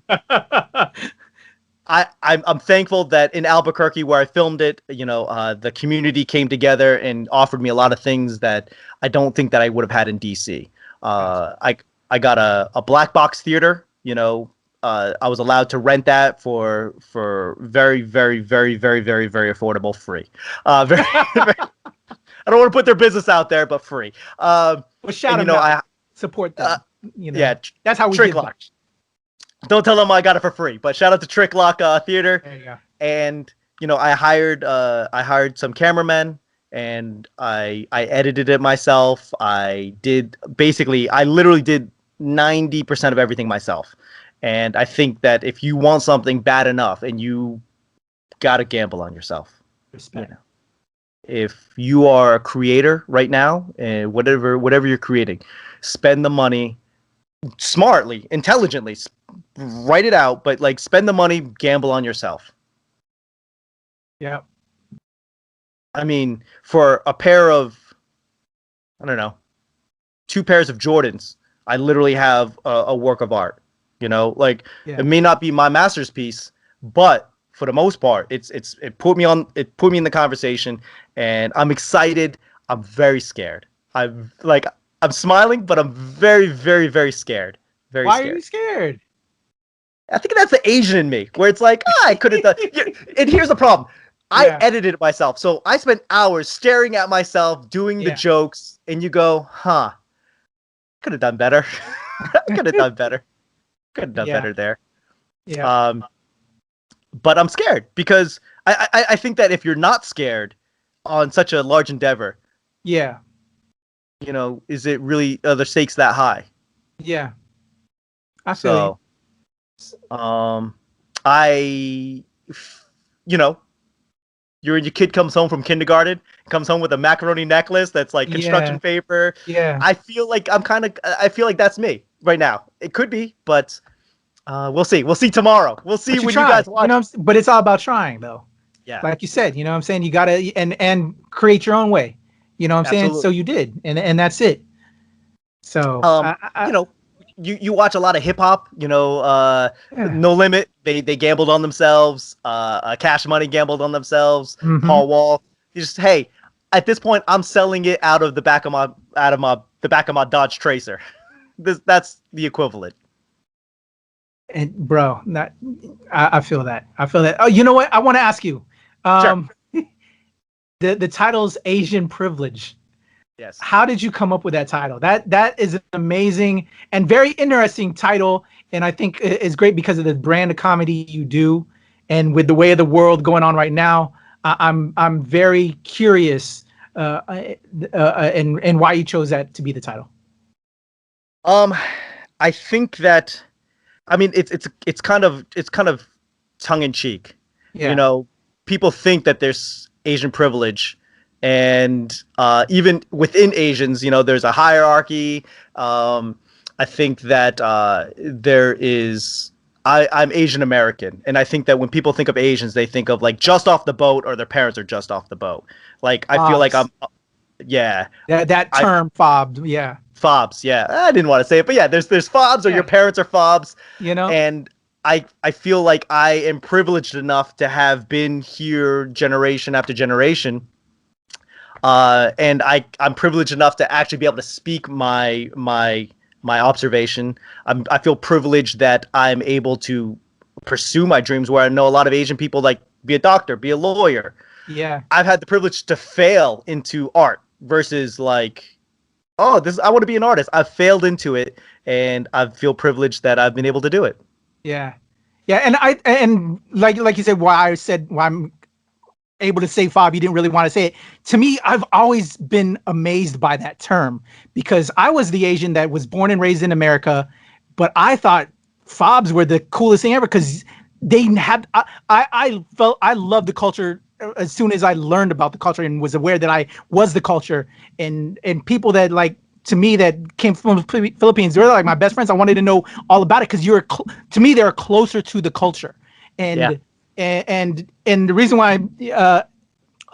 thankful that in Albuquerque, where I filmed it, the community came together and offered me a lot of things that I don't think that I would have had in DC. I got a black box theater. I was allowed to rent that for very, very, very, very, very, very affordable, free. Very, I don't want to put their business out there, but free. Well, shout them out. Support them. Yeah, that's how we Trick give Lock. Don't tell them I got it for free, but shout out to Trick Lock Theater. There you go. And I hired some cameramen, and I edited it myself. I literally did 90% of everything myself. And I think that if you want something bad enough, and you gotta gamble on yourself. Respect. If you are a creator right now, and whatever you're creating, spend the money smartly, intelligently. Write it out, but like, spend the money, gamble on yourself. Yeah. I mean, for a pair of, I don't know, 2 pairs of Jordans, I literally have a work of art. You know, like Yeah. it may not be my master's piece, but for the most part, it put me in the conversation, and I'm excited. I'm very scared. I'm smiling, but I'm very, very, very scared. Very Why are scared. you scared? I think that's the Asian in me, where it's like, I could have done. Yeah, and here's the problem: I Yeah. edited it myself, so I spent hours staring at myself doing the Yeah. jokes, and you go, "Huh, could have done better. Could have done better. Could have done Yeah. better there." Yeah. But I'm scared because I think that if you're not scared on such a large endeavor, Yeah. you know, is it really the stakes that high? Yeah. I feel you. So, I, you know, your kid comes home from kindergarten, comes home with a macaroni necklace that's like construction Yeah. paper. Yeah. I feel like I feel like that's me right now. It could be, but we'll see. We'll see tomorrow. We'll see But you when try. you guys watch. But it's all about trying, though. Yeah, Like you said, you know what I'm saying? You gotta and create your own way. You know what I'm saying? absolutely. So you did, and that's it. So You know, you watch a lot of hip hop. You know, yeah. No Limit. They gambled on themselves. Cash Money gambled on themselves. Mhm. Paul Wall. You just hey, at this point, I'm selling it out of the back of my Dodge Tracer. That's the equivalent. And bro, I feel that. I feel that. Oh, you know what? I want to ask you. Sure. The title's Asian Privilege. Yes. How did you come up with that title? That is an amazing and very interesting title, and I think it's great because of the brand of comedy you do, and with the way of the world going on right now. I'm very curious, and why you chose that to be the title. I think that, I mean, it's kind of tongue in cheek. Yeah. You know, people think that there's Asian privilege, and even within Asians, you know, there's a hierarchy. I think that there is. I'm Asian American, and I think that when people think of Asians, they think of like just off the boat or their parents are just off the boat. Like I feel like I'm, yeah. That term fobbed, yeah. Fobs, yeah. I didn't want to say it, but yeah, there's fobs or Yeah. your parents are fobs. You know? And I feel like I am privileged enough to have been here generation after generation. And I'm privileged enough to actually be able to speak my observation. I feel privileged that I'm able to pursue my dreams, where I know a lot of Asian people like be a doctor, be a lawyer. Yeah. I've had the privilege to fail into art versus like, oh, I want to be an artist. I've failed into it, and I feel privileged that I've been able to do it. Yeah. Yeah, and like you said, why I'm able to say fob, you didn't really want to say it. To me, I've always been amazed by that term, because I was the Asian that was born and raised in America, but I thought fobs were the coolest thing ever, because they had I felt I loved the culture as soon as I learned about the culture and was aware that I was the culture, and people that like, to me, that came from the Philippines, they're like my best friends. I wanted to know all about it, because to me, they're closer to the culture. And Yeah. and the reason why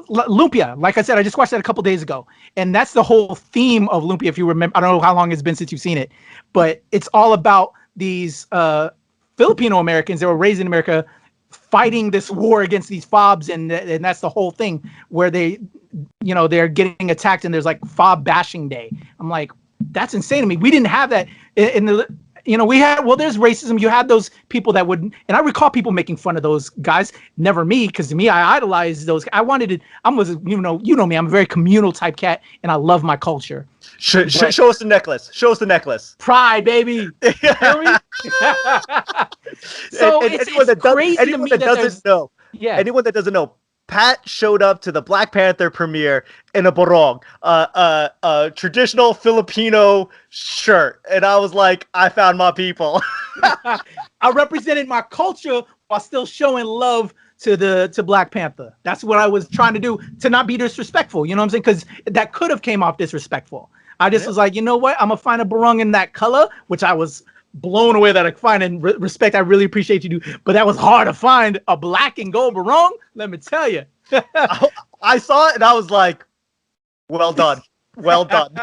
Lumpia, like I said, I just watched that a couple days ago, and that's the whole theme of Lumpia. If you remember, I don't know how long it's been since you've seen it, but it's all about these Filipino Americans that were raised in America fighting this war against these fobs, and that's the whole thing, where they, you know, they're getting attacked and there's like fob bashing day. I'm like, that's insane to me. We didn't have that in the, you know, we had, well, there's racism. You had those people that would, and I recall people making fun of those guys. Never me, because to me, I idolized those. I wanted to, you know me, I'm a very communal type cat, and I love my culture. Show us the necklace. Show us the necklace. Pride, baby. You feel me? So And it's crazy to me that there's, yeah. Anyone that doesn't know, Pat showed up to the Black Panther premiere in a barong, a traditional Filipino shirt, and I was like, I found my people. I represented my culture while still showing love to Black Panther. That's what I was trying to do, to not be disrespectful. You know what I'm saying? Because that could have came off disrespectful. I just was like, you know what? I'm gonna find a barong in that color, which I was blown away that I find, and respect. I really appreciate you do, but that was hard to find a black and gold barong. Let me tell you. I saw it and I was like, well done. Well done.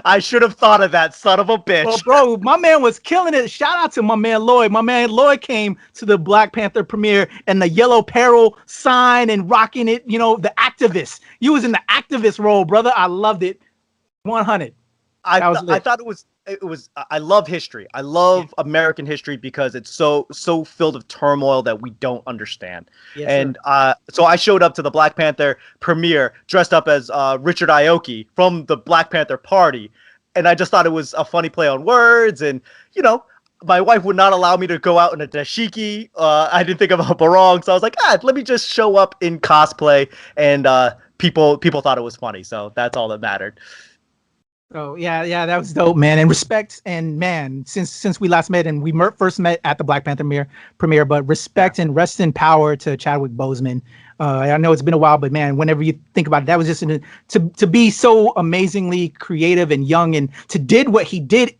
I should have thought of that, son of a bitch. Well, bro, my man was killing it. Shout out to my man Lloyd. My man Lloyd came to the Black Panther premiere and the yellow peril sign and rocking it. You know, the activist. You was in the activist role, brother. I loved it. 100. I thought it was I love history. I love American history because it's so filled of turmoil that we don't understand. Yes, and so I showed up to the Black Panther premiere dressed up as Richard Aoki from the Black Panther Party, and I just thought it was a funny play on words. And you know, my wife would not allow me to go out in a dashiki. I didn't think of a barong, so I was like, let me just show up in cosplay, and people thought it was funny. So that's all that mattered. Oh yeah, that was dope, man. And respect, and man, since we last met, and we first met at the Black Panther premiere, but respect and rest in power to Chadwick Boseman. I know it's been a while, but man, whenever you think about it, that was just to be so amazingly creative and young, and to did what he did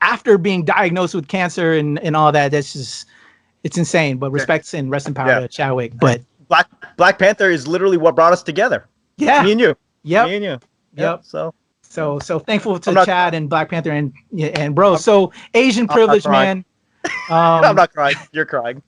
after being diagnosed with cancer and all that. That's just, it's insane. But respect and rest in power to Chadwick. But Black Panther is literally what brought us together. Yeah, me and you. Yep. Me and you. Yep. So thankful to not, Chad and Black Panther and bro. So Asian privilege, man. I'm not crying. You're crying.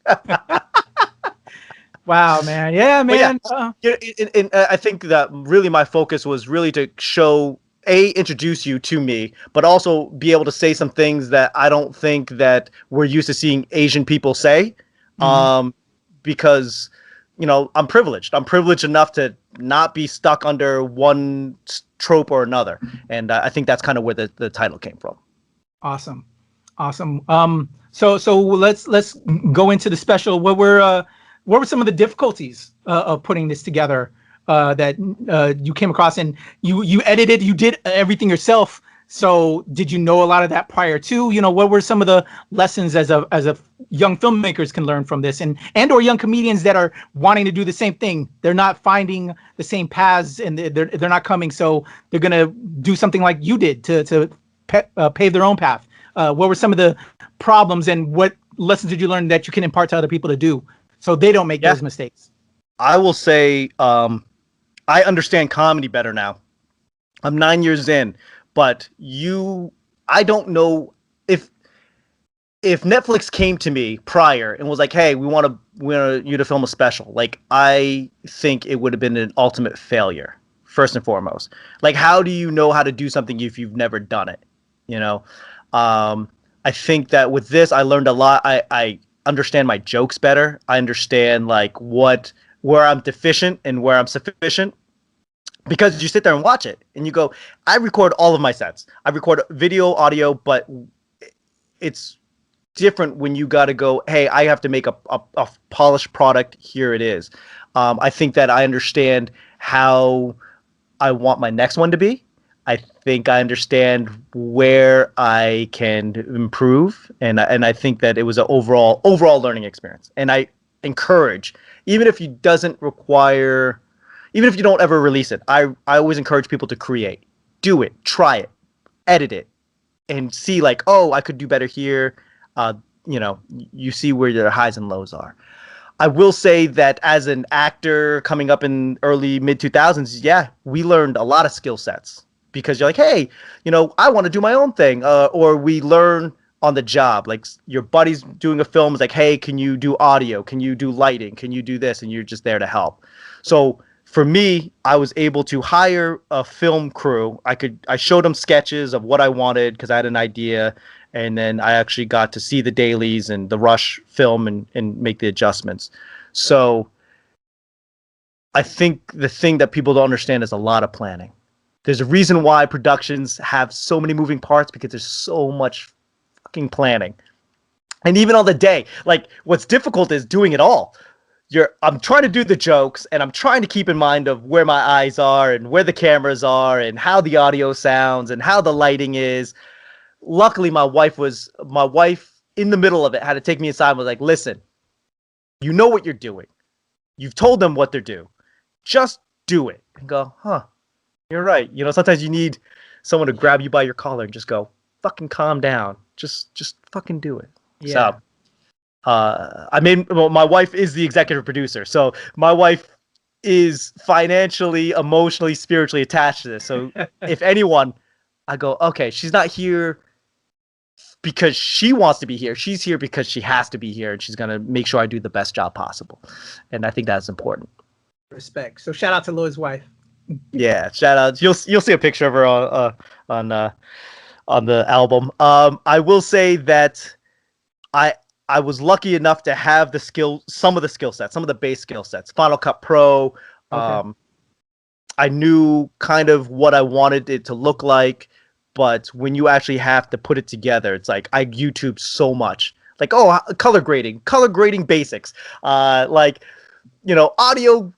Wow, man. Yeah, man. I think that really my focus was really to introduce you to me, but also be able to say some things that I don't think that we're used to seeing Asian people say. Because, you know, I'm privileged. I'm privileged enough to not be stuck under one trope or another. And I think that's kind of where the title came from. Awesome. So let's go into the special. What were some of the difficulties of putting this together that you came across? And you edited, you did everything yourself. So did you know a lot of that prior to? You know, what were some of the lessons as a young filmmakers can learn from this, and or young comedians that are wanting to do the same thing? They're not finding the same paths, and they're not coming, so they're gonna do something like you did to pave their own path. What were some of the problems, and what lessons did you learn that you can impart to other people to do so they don't make those mistakes? I will say I understand comedy better now. I'm 9 years in. But I don't know if Netflix came to me prior and was like, "Hey, we want you to film a special." Like, I think it would have been an ultimate failure, first and foremost. Like, how do you know how to do something if you've never done it? You know, I think that with this, I learned a lot. I understand my jokes better. I understand like where I'm deficient and where I'm sufficient. Because you sit there and watch it and you go, I record all of my sets. I record video, audio, but it's different when you got to go, hey, I have to make a polished product. Here it is. I think that I understand how I want my next one to be. I think I understand where I can improve. And I think that it was an overall learning experience. And I encourage, even if you don't ever release it, I always encourage people to create. Do it. Try it. Edit it. And see like, oh, I could do better here. You know, you see where your highs and lows are. I will say that as an actor coming up in early, mid-2000s, we learned a lot of skill sets. Because you're like, hey, you know, I want to do my own thing. Or we learn on the job. Like your buddy's doing a film. It's like, hey, can you do audio? Can you do lighting? Can you do this? And you're just there to help. So for me, I was able to hire a film crew. I showed them sketches of what I wanted because I had an idea, and then I actually got to see the dailies and the rush film and make the adjustments. So I think the thing that people don't understand is a lot of planning. There's a reason why productions have so many moving parts, because there's so much fucking planning. And even on the day, like what's difficult is doing it all. I'm trying to do the jokes, and I'm trying to keep in mind of where my eyes are and where the cameras are and how the audio sounds and how the lighting is. Luckily, my wife in the middle of it had to take me aside and was like, listen, you know what you're doing. You've told them what they're doing. Just do it. And go, you're right. You know, sometimes you need someone to grab you by your collar and just go, fucking calm down. Just fucking do it. Yeah. So, my wife is the executive producer, so my wife is financially, emotionally, spiritually attached to this. So if anyone, I go, okay, she's not here because she wants to be here. She's here because she has to be here, and she's gonna make sure I do the best job possible. And I think that's important. Respect. So shout out to Lloyd's wife. Yeah, shout out. You'll see a picture of her on the album. I will say that I was lucky enough to have some of the skill sets, some of the base skill sets. Final Cut Pro. Okay. I knew kind of what I wanted it to look like, but when you actually have to put it together, it's like I YouTube so much. Like, oh, color grading basics. Like, you know, audio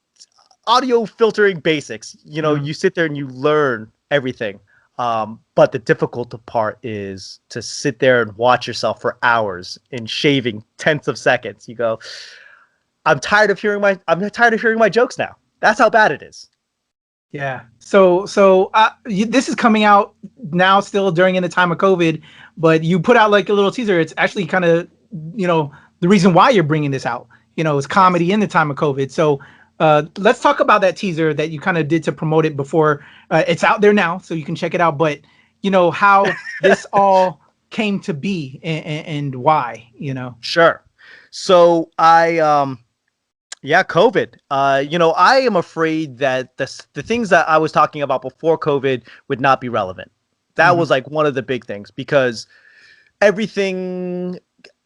filtering basics. You know, you sit there and you learn everything. But the difficult part is to sit there and watch yourself for hours in shaving tenths of seconds. You go, I'm tired of hearing my jokes now. That's how bad it is. Yeah. So this is coming out now, still during in the time of COVID, but you put out like a little teaser. It's actually kind of, you know, the reason why you're bringing this out. You know, it's comedy in the time of COVID. So let's talk about that teaser that you kind of did to promote it before. It's out there now, so you can check it out. But you know how this all came to be and why. You know. Sure. So COVID. You know, I am afraid that the things that I was talking about before COVID would not be relevant. That was like one of the big things, because everything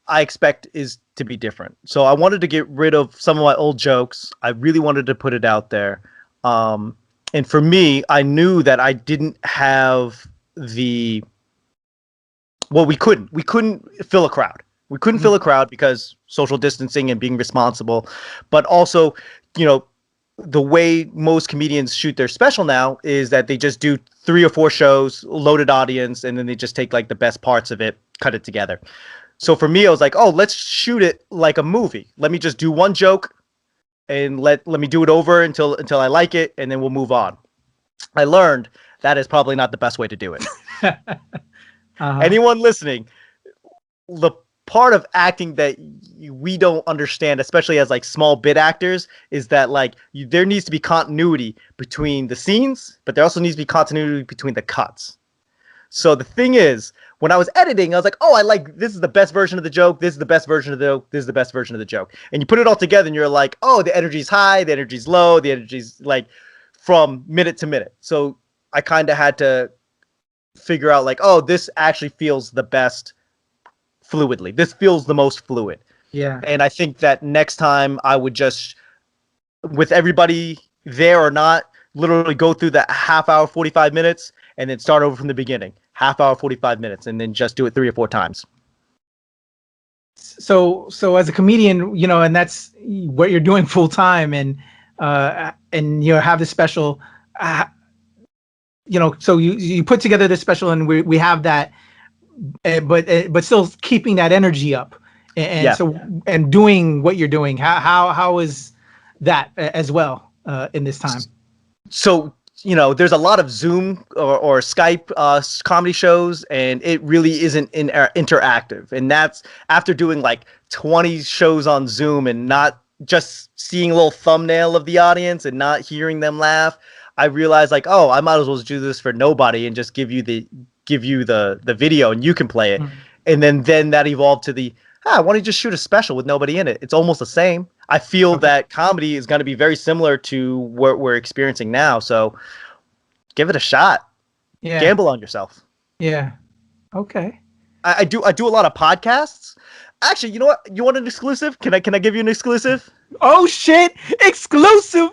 I expect is to be different. So I wanted to get rid of some of my old jokes. I really wanted to put it out there. And for me, I knew that I didn't have we couldn't fill a crowd. We couldn't fill a crowd because social distancing and being responsible, but also, you know, the way most comedians shoot their special now is that they just do 3 or 4 shows, loaded audience, and then they just take like the best parts of it, cut it together. So for me, I was like, oh, let's shoot it like a movie. Let me just do one joke and let me do it over until I like it, and then we'll move on. I learned that is probably not the best way to do it. Anyone listening, the part of acting that we don't understand, especially as like small bit actors, is that like there needs to be continuity between the scenes, but there also needs to be continuity between the cuts. So the thing is, when I was editing, I was like, oh, I like, this is the best version of the joke. This is the best version of the joke. This is the best version of the joke. And you put it all together and you're like, oh, the energy's high. The energy's low. The energy's like from minute to minute. So I kind of had to figure out like, oh, this actually feels the best fluidly. This feels the most fluid. Yeah. And I think that next time I would just, with everybody there or not, literally go through the half hour, 45 minutes, and then start over from the beginning. Half hour, 45 minutes, and then just do it 3 or 4 times. So as a comedian, you know, and that's what you're doing full time, and you know, have this special, you know, so you put together this special, and we have that, but still keeping that energy up, and so and doing what you're doing. How is that as well in this time? So, you know, there's a lot of Zoom or Skype comedy shows, and it really isn't interactive. And that's after doing like 20 shows on Zoom and not just seeing a little thumbnail of the audience and not hearing them laugh. I realized like, oh, I might as well just do this for nobody and just give you the video and you can play it. And then that evolved to why don't you just shoot a special with nobody in it? It's almost the same. I feel that comedy is going to be very similar to what we're experiencing now. So give it a shot. Yeah. Gamble on yourself. Yeah. Okay. I do a lot of podcasts. Actually, you know what? You want an exclusive? Can I give you an exclusive? Oh shit! Exclusive.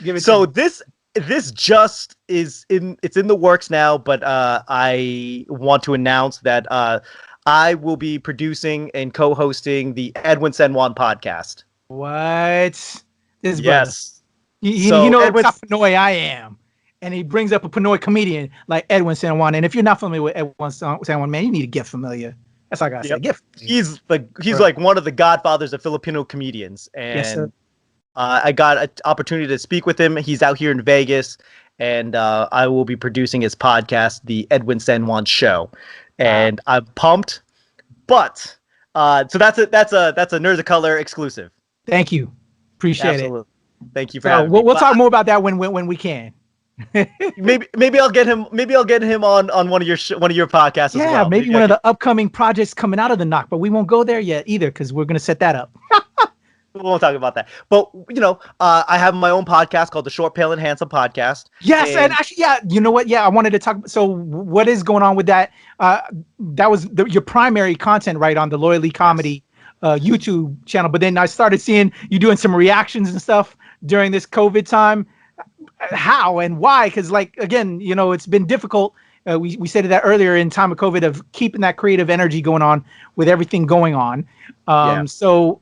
Give it. So this just it's in the works now, but I want to announce that I will be producing and co-hosting the Edwin San Juan podcast. What? This yes. You know what Pinoy I am. And he brings up a Pinoy comedian like Edwin San Juan. And if you're not familiar with Edwin San Juan, man, you need to get familiar. That's all I gotta say. Get he's like one of the godfathers of Filipino comedians. And yes, sir. I got an opportunity to speak with him. He's out here in Vegas, and I will be producing his podcast, The Edwin San Juan Show. And I'm pumped. But so that's a Nerds of Color exclusive. Thank you. Appreciate it. Thank you for So having we'll me. But talk more about that when we can. maybe I'll get him. Maybe I'll get him on one of your podcasts as Yeah, well. maybe one of the upcoming projects coming out of the knock, but we won't go there yet either because we're gonna set that up. We won't talk about that. But I have my own podcast called the Short, Pale, and Handsome Podcast. Yes, and actually, yeah, you know what? Yeah, I wanted to talk. So, what is going on with that? That was your primary content, right, on the Loyally Comedy YouTube channel. But then I started seeing you doing some reactions and stuff during this COVID time. How and why? Because, like, again, it's been difficult. We said that earlier in time of COVID of keeping that creative energy going on with everything going on. So,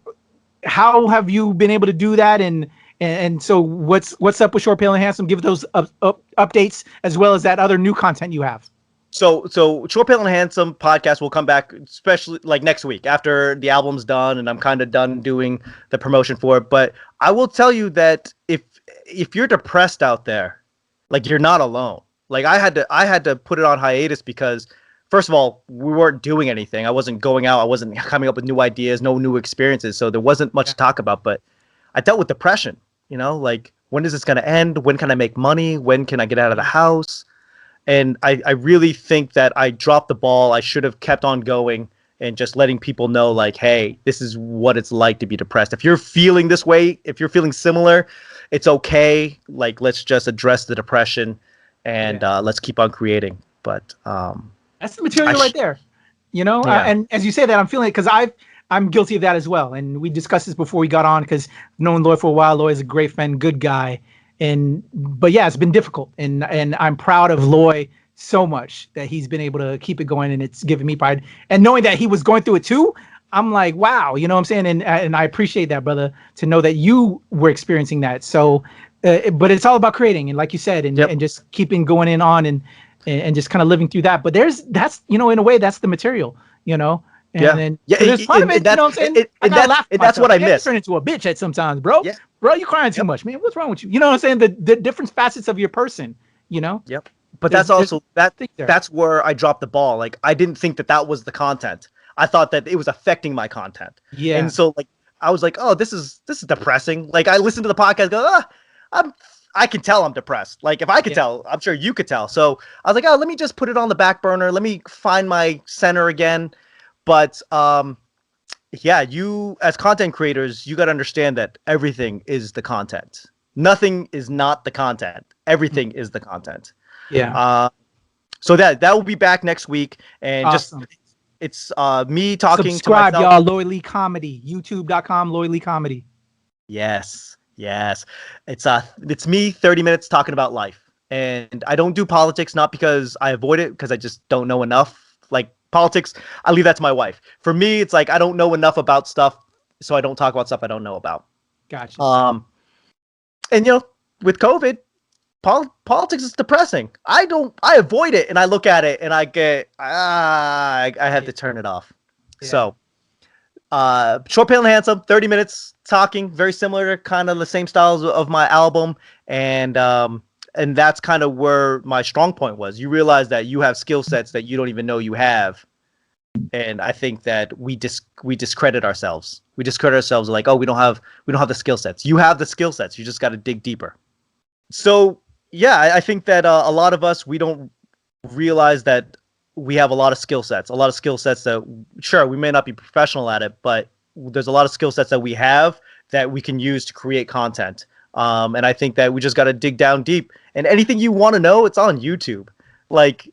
how have you been able to do that? And so what's up with Short, Pale, and Handsome? Give those updates as well as that other new content you have. So Short, Pale, and Handsome podcast will come back, especially like next week after the album's done and I'm kind of done doing the promotion for it. But I will tell you that if you're depressed out there, like, you're not alone. Like, I had to put it on hiatus because, first of all, we weren't doing anything. I wasn't going out. I wasn't coming up with new ideas, no new experiences. So there wasn't much to talk about. But I dealt with depression. Like, when is this going to end? When can I make money? When can I get out of the house? And I really think that I dropped the ball. I should have kept on going and just letting people know, like, hey, this is what it's like to be depressed. If you're feeling this way, if you're feeling similar, it's okay. Like, let's just address the depression and let's keep on creating. But that's the material right there, Yeah. and as you say that, I'm feeling it because I'm guilty of that as well. And we discussed this before we got on because I've known Loy for a while. Loy is a great friend, good guy. But yeah, it's been difficult. And I'm proud of Loy so much that he's been able to keep it going, and it's given me pride. And knowing that he was going through it too, I'm like, wow, you know what I'm saying? And I appreciate that, brother, to know that you were experiencing that. So, but it's all about creating. And like you said, and just keeping going on and just kind of living through that. But that's, in a way, that's the material, And then there's part of it, you know what I'm saying? That's what I miss. Turn into a bitch at sometimes, bro. Yeah. Bro, you crying too much, man. What's wrong with you? You know what I'm saying? The different facets of your person, Yep. But that's also that's where I dropped the ball. Like, I didn't think that was the content. I thought that it was affecting my content. Yeah. And so, like, I was like, oh, this is depressing. Like, I listened to the podcast, go, I can tell I'm depressed. Like, if I could tell, I'm sure you could tell. So I was like, oh, let me just put it on the back burner. Let me find my center again. But you as content creators, you got to understand that everything is the content. Nothing is not the content. Everything is the content. Yeah. So that will be back next week, and awesome. It's me talking. Subscribe, to myself. y'all. Loyally Comedy. YouTube.com. Loyally Comedy. Yes. It's me 30 minutes talking about life, and I don't do politics, not because I avoid it, because I just don't know enough. Like, politics, I leave that to my wife. For me, it's like I don't know enough about stuff, so I don't talk about stuff I don't know about. Gotcha. And with COVID, politics is depressing. I avoid it, and I look at it and I get I have to turn it off. Yeah. So Short, Pale, and Handsome, 30 minutes talking, very similar to kind of the same styles of my album, and that's kind of where my strong point was. You realize that you have skill sets that you don't even know you have. And I think that we discredit ourselves. We discredit ourselves like, oh, we don't have the skill sets. You have the skill sets. You just got to dig deeper. So yeah, I think that a lot of us, we don't realize that we have a lot of skill sets. A lot of skill sets that, sure, we may not be professional at it, but there's a lot of skill sets that we have that we can use to create content. And I think that we just got to dig down deep. And anything you want to know, it's on YouTube. Like,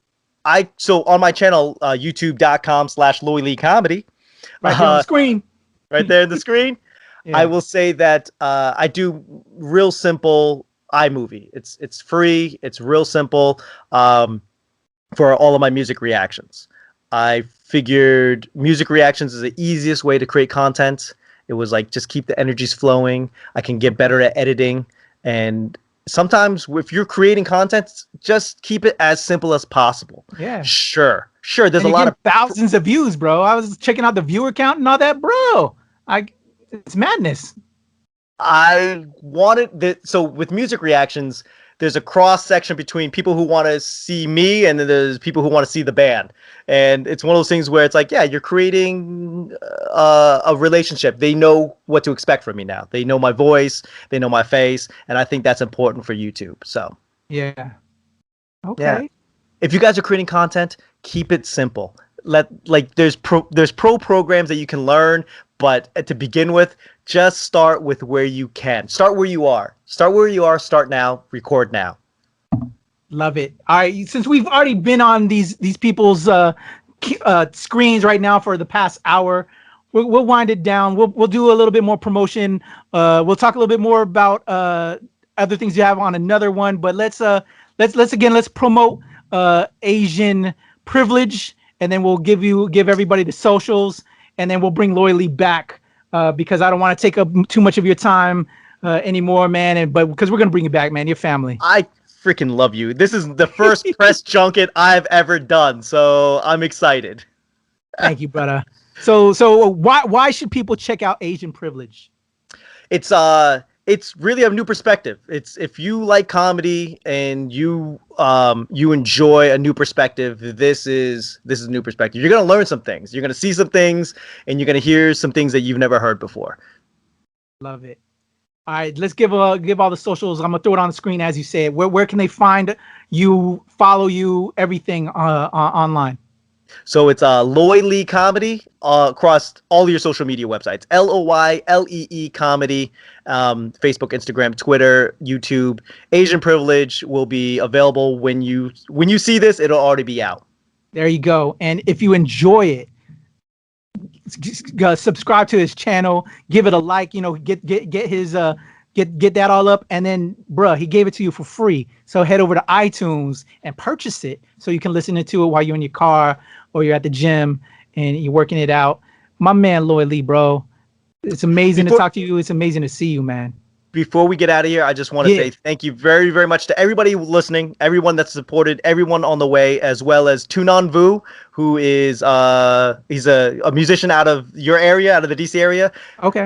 so on my channel, youtube.com/LoyLeeComedy. Right there on the screen. Right there in the screen. Yeah. I will say that I do real simple iMovie. It's free. It's real simple for all of my music reactions. I figured music reactions is the easiest way to create content. It was like, just keep the energies flowing. I can get better at editing. And sometimes if you're creating content, just keep it as simple as possible. Yeah. Sure. There's a lot of thousands of views, bro. I was checking out the viewer count and all that, bro. It's madness. I wanted that. So with music reactions, there's a cross section between people who want to see me and then there's people who want to see the band. And it's one of those things where it's like, yeah, you're creating a relationship. They know what to expect from me now. They know my voice, they know my face, and I think that's important for YouTube. So yeah. Okay. Yeah. If you guys are creating content, keep it simple. There's pro programs that you can learn, but to begin with, just start with where you can. Start where you are. Start now. Record now. Love it. All right, since we've already been on these people's screens right now for the past hour, we'll wind it down. We'll do a little bit more promotion. We'll talk a little bit more about other things you have on another one. But let's promote Asian privilege, and then we'll give everybody the socials, and then we'll bring Loy Lee back because I don't want to take up too much of your time anymore, man. But because we're gonna bring you back, man. Your family. I freaking love you. This is the first press junket I've ever done, so I'm excited. Thank you, brother. So why should people check out Asian privilege? It's really a new perspective. It's if you like comedy and you enjoy a new perspective, this is a new perspective. You're gonna learn some things. You're gonna see some things, and you're gonna hear some things that you've never heard before. Love it. All right, let's give all the socials. I'm gonna throw it on the screen as you say it. Where can they find you, follow you, everything online? So it's Loy Lee Comedy across all your social media websites. LOYLEE Comedy, Facebook, Instagram, Twitter, YouTube. Asian Privilege will be available when you see this. It'll already be out. There you go. And if you enjoy it, subscribe to his channel, give it a like. You know, get his get that all up, and then bruh, he gave it to you for free. So head over to iTunes and purchase it so you can listen to it while you're in your car or you're at the gym and you're working it out. My man Loy Lee, bro. It's amazing to talk to you. It's amazing to see you, man. Before we get out of here, I just want to say thank you very, very much to everybody listening, everyone that's supported, everyone on the way, as well as Tunan Vu, who is he's a musician out of your area, out of the DC area. Okay.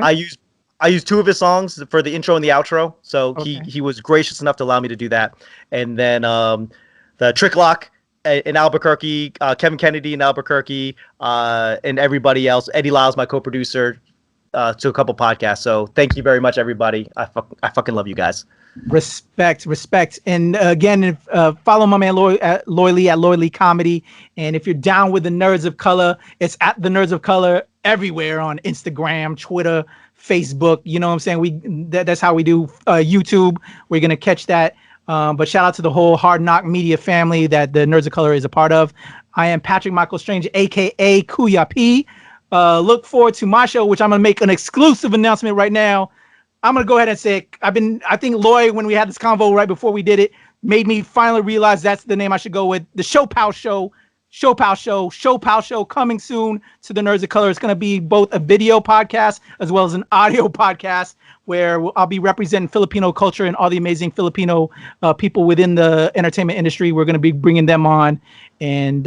I used 2 of his songs for the intro and the outro, so he was gracious enough to allow me to do that. And then the Trick Lock in Albuquerque, Kevin Kennedy in Albuquerque, and everybody else. Eddie Lyles, my co-producer, to a couple podcasts. So thank you very much, everybody. I fucking love you guys. Respect. And again, follow my man Loy Lee at Loy Lee Comedy. And if you're down with the Nerds of Color, it's at the Nerds of Color everywhere on Instagram, Twitter, Facebook. You know what I'm saying? That's how we do YouTube. We're gonna catch that. But shout out to the whole Hard Knock Media family that the Nerds of Color is a part of. I am Patrick Michael Strange, aka Kuya P. Look forward to my show, which I'm gonna make an exclusive announcement right now. I'm gonna go ahead and say I think Loy, when we had this convo right before we did it, made me finally realize that's the name I should go with. The Show Pow Show coming soon to the Nerds of Color. It's gonna be both a video podcast as well as an audio podcast where I'll be representing Filipino culture and all the amazing Filipino people within the entertainment industry. We're gonna be bringing them on. And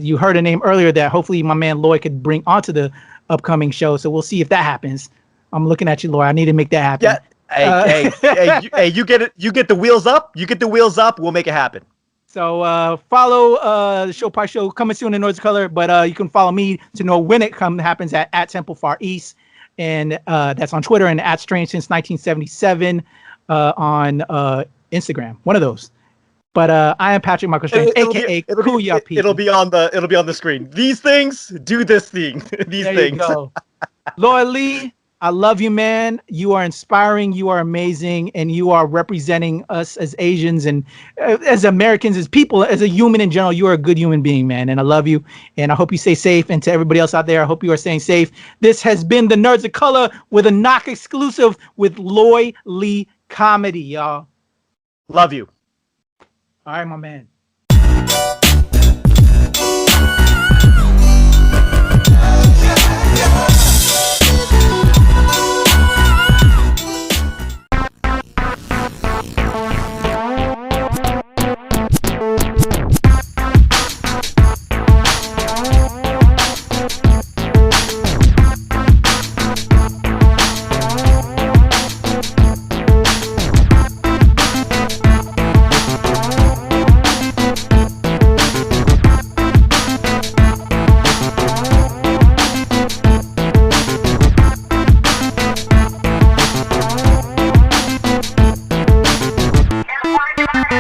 you heard a name earlier that hopefully my man Loy could bring onto the upcoming show. So we'll see if that happens. I'm looking at you, Loy. I need to make that happen. Yeah. Hey, you get it. You get the wheels up. You get the wheels up. We'll make it happen. So follow the Show Pie Show coming soon in Nerds of Color. But you can follow me to know when it happens at Temple Far East. And that's on Twitter, and at Strange Since 1977 on Instagram. One of those. But I am Patrick Michael Strange, aka Kuya P. It'll be on the screen. These things do this thing. These there things. You go. Loy Lee, I love you, man. You are inspiring. You are amazing, and you are representing us as Asians and as Americans, as people, as a human in general. You are a good human being, man, and I love you. And I hope you stay safe. And to everybody else out there, I hope you are staying safe. This has been the Nerds of Color with a NOC exclusive with Loy Lee Comedy, y'all. Love you. All right, my man.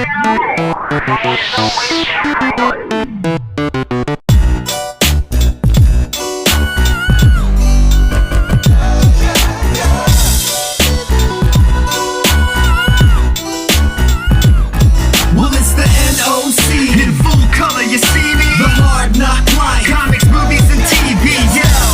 Thank you.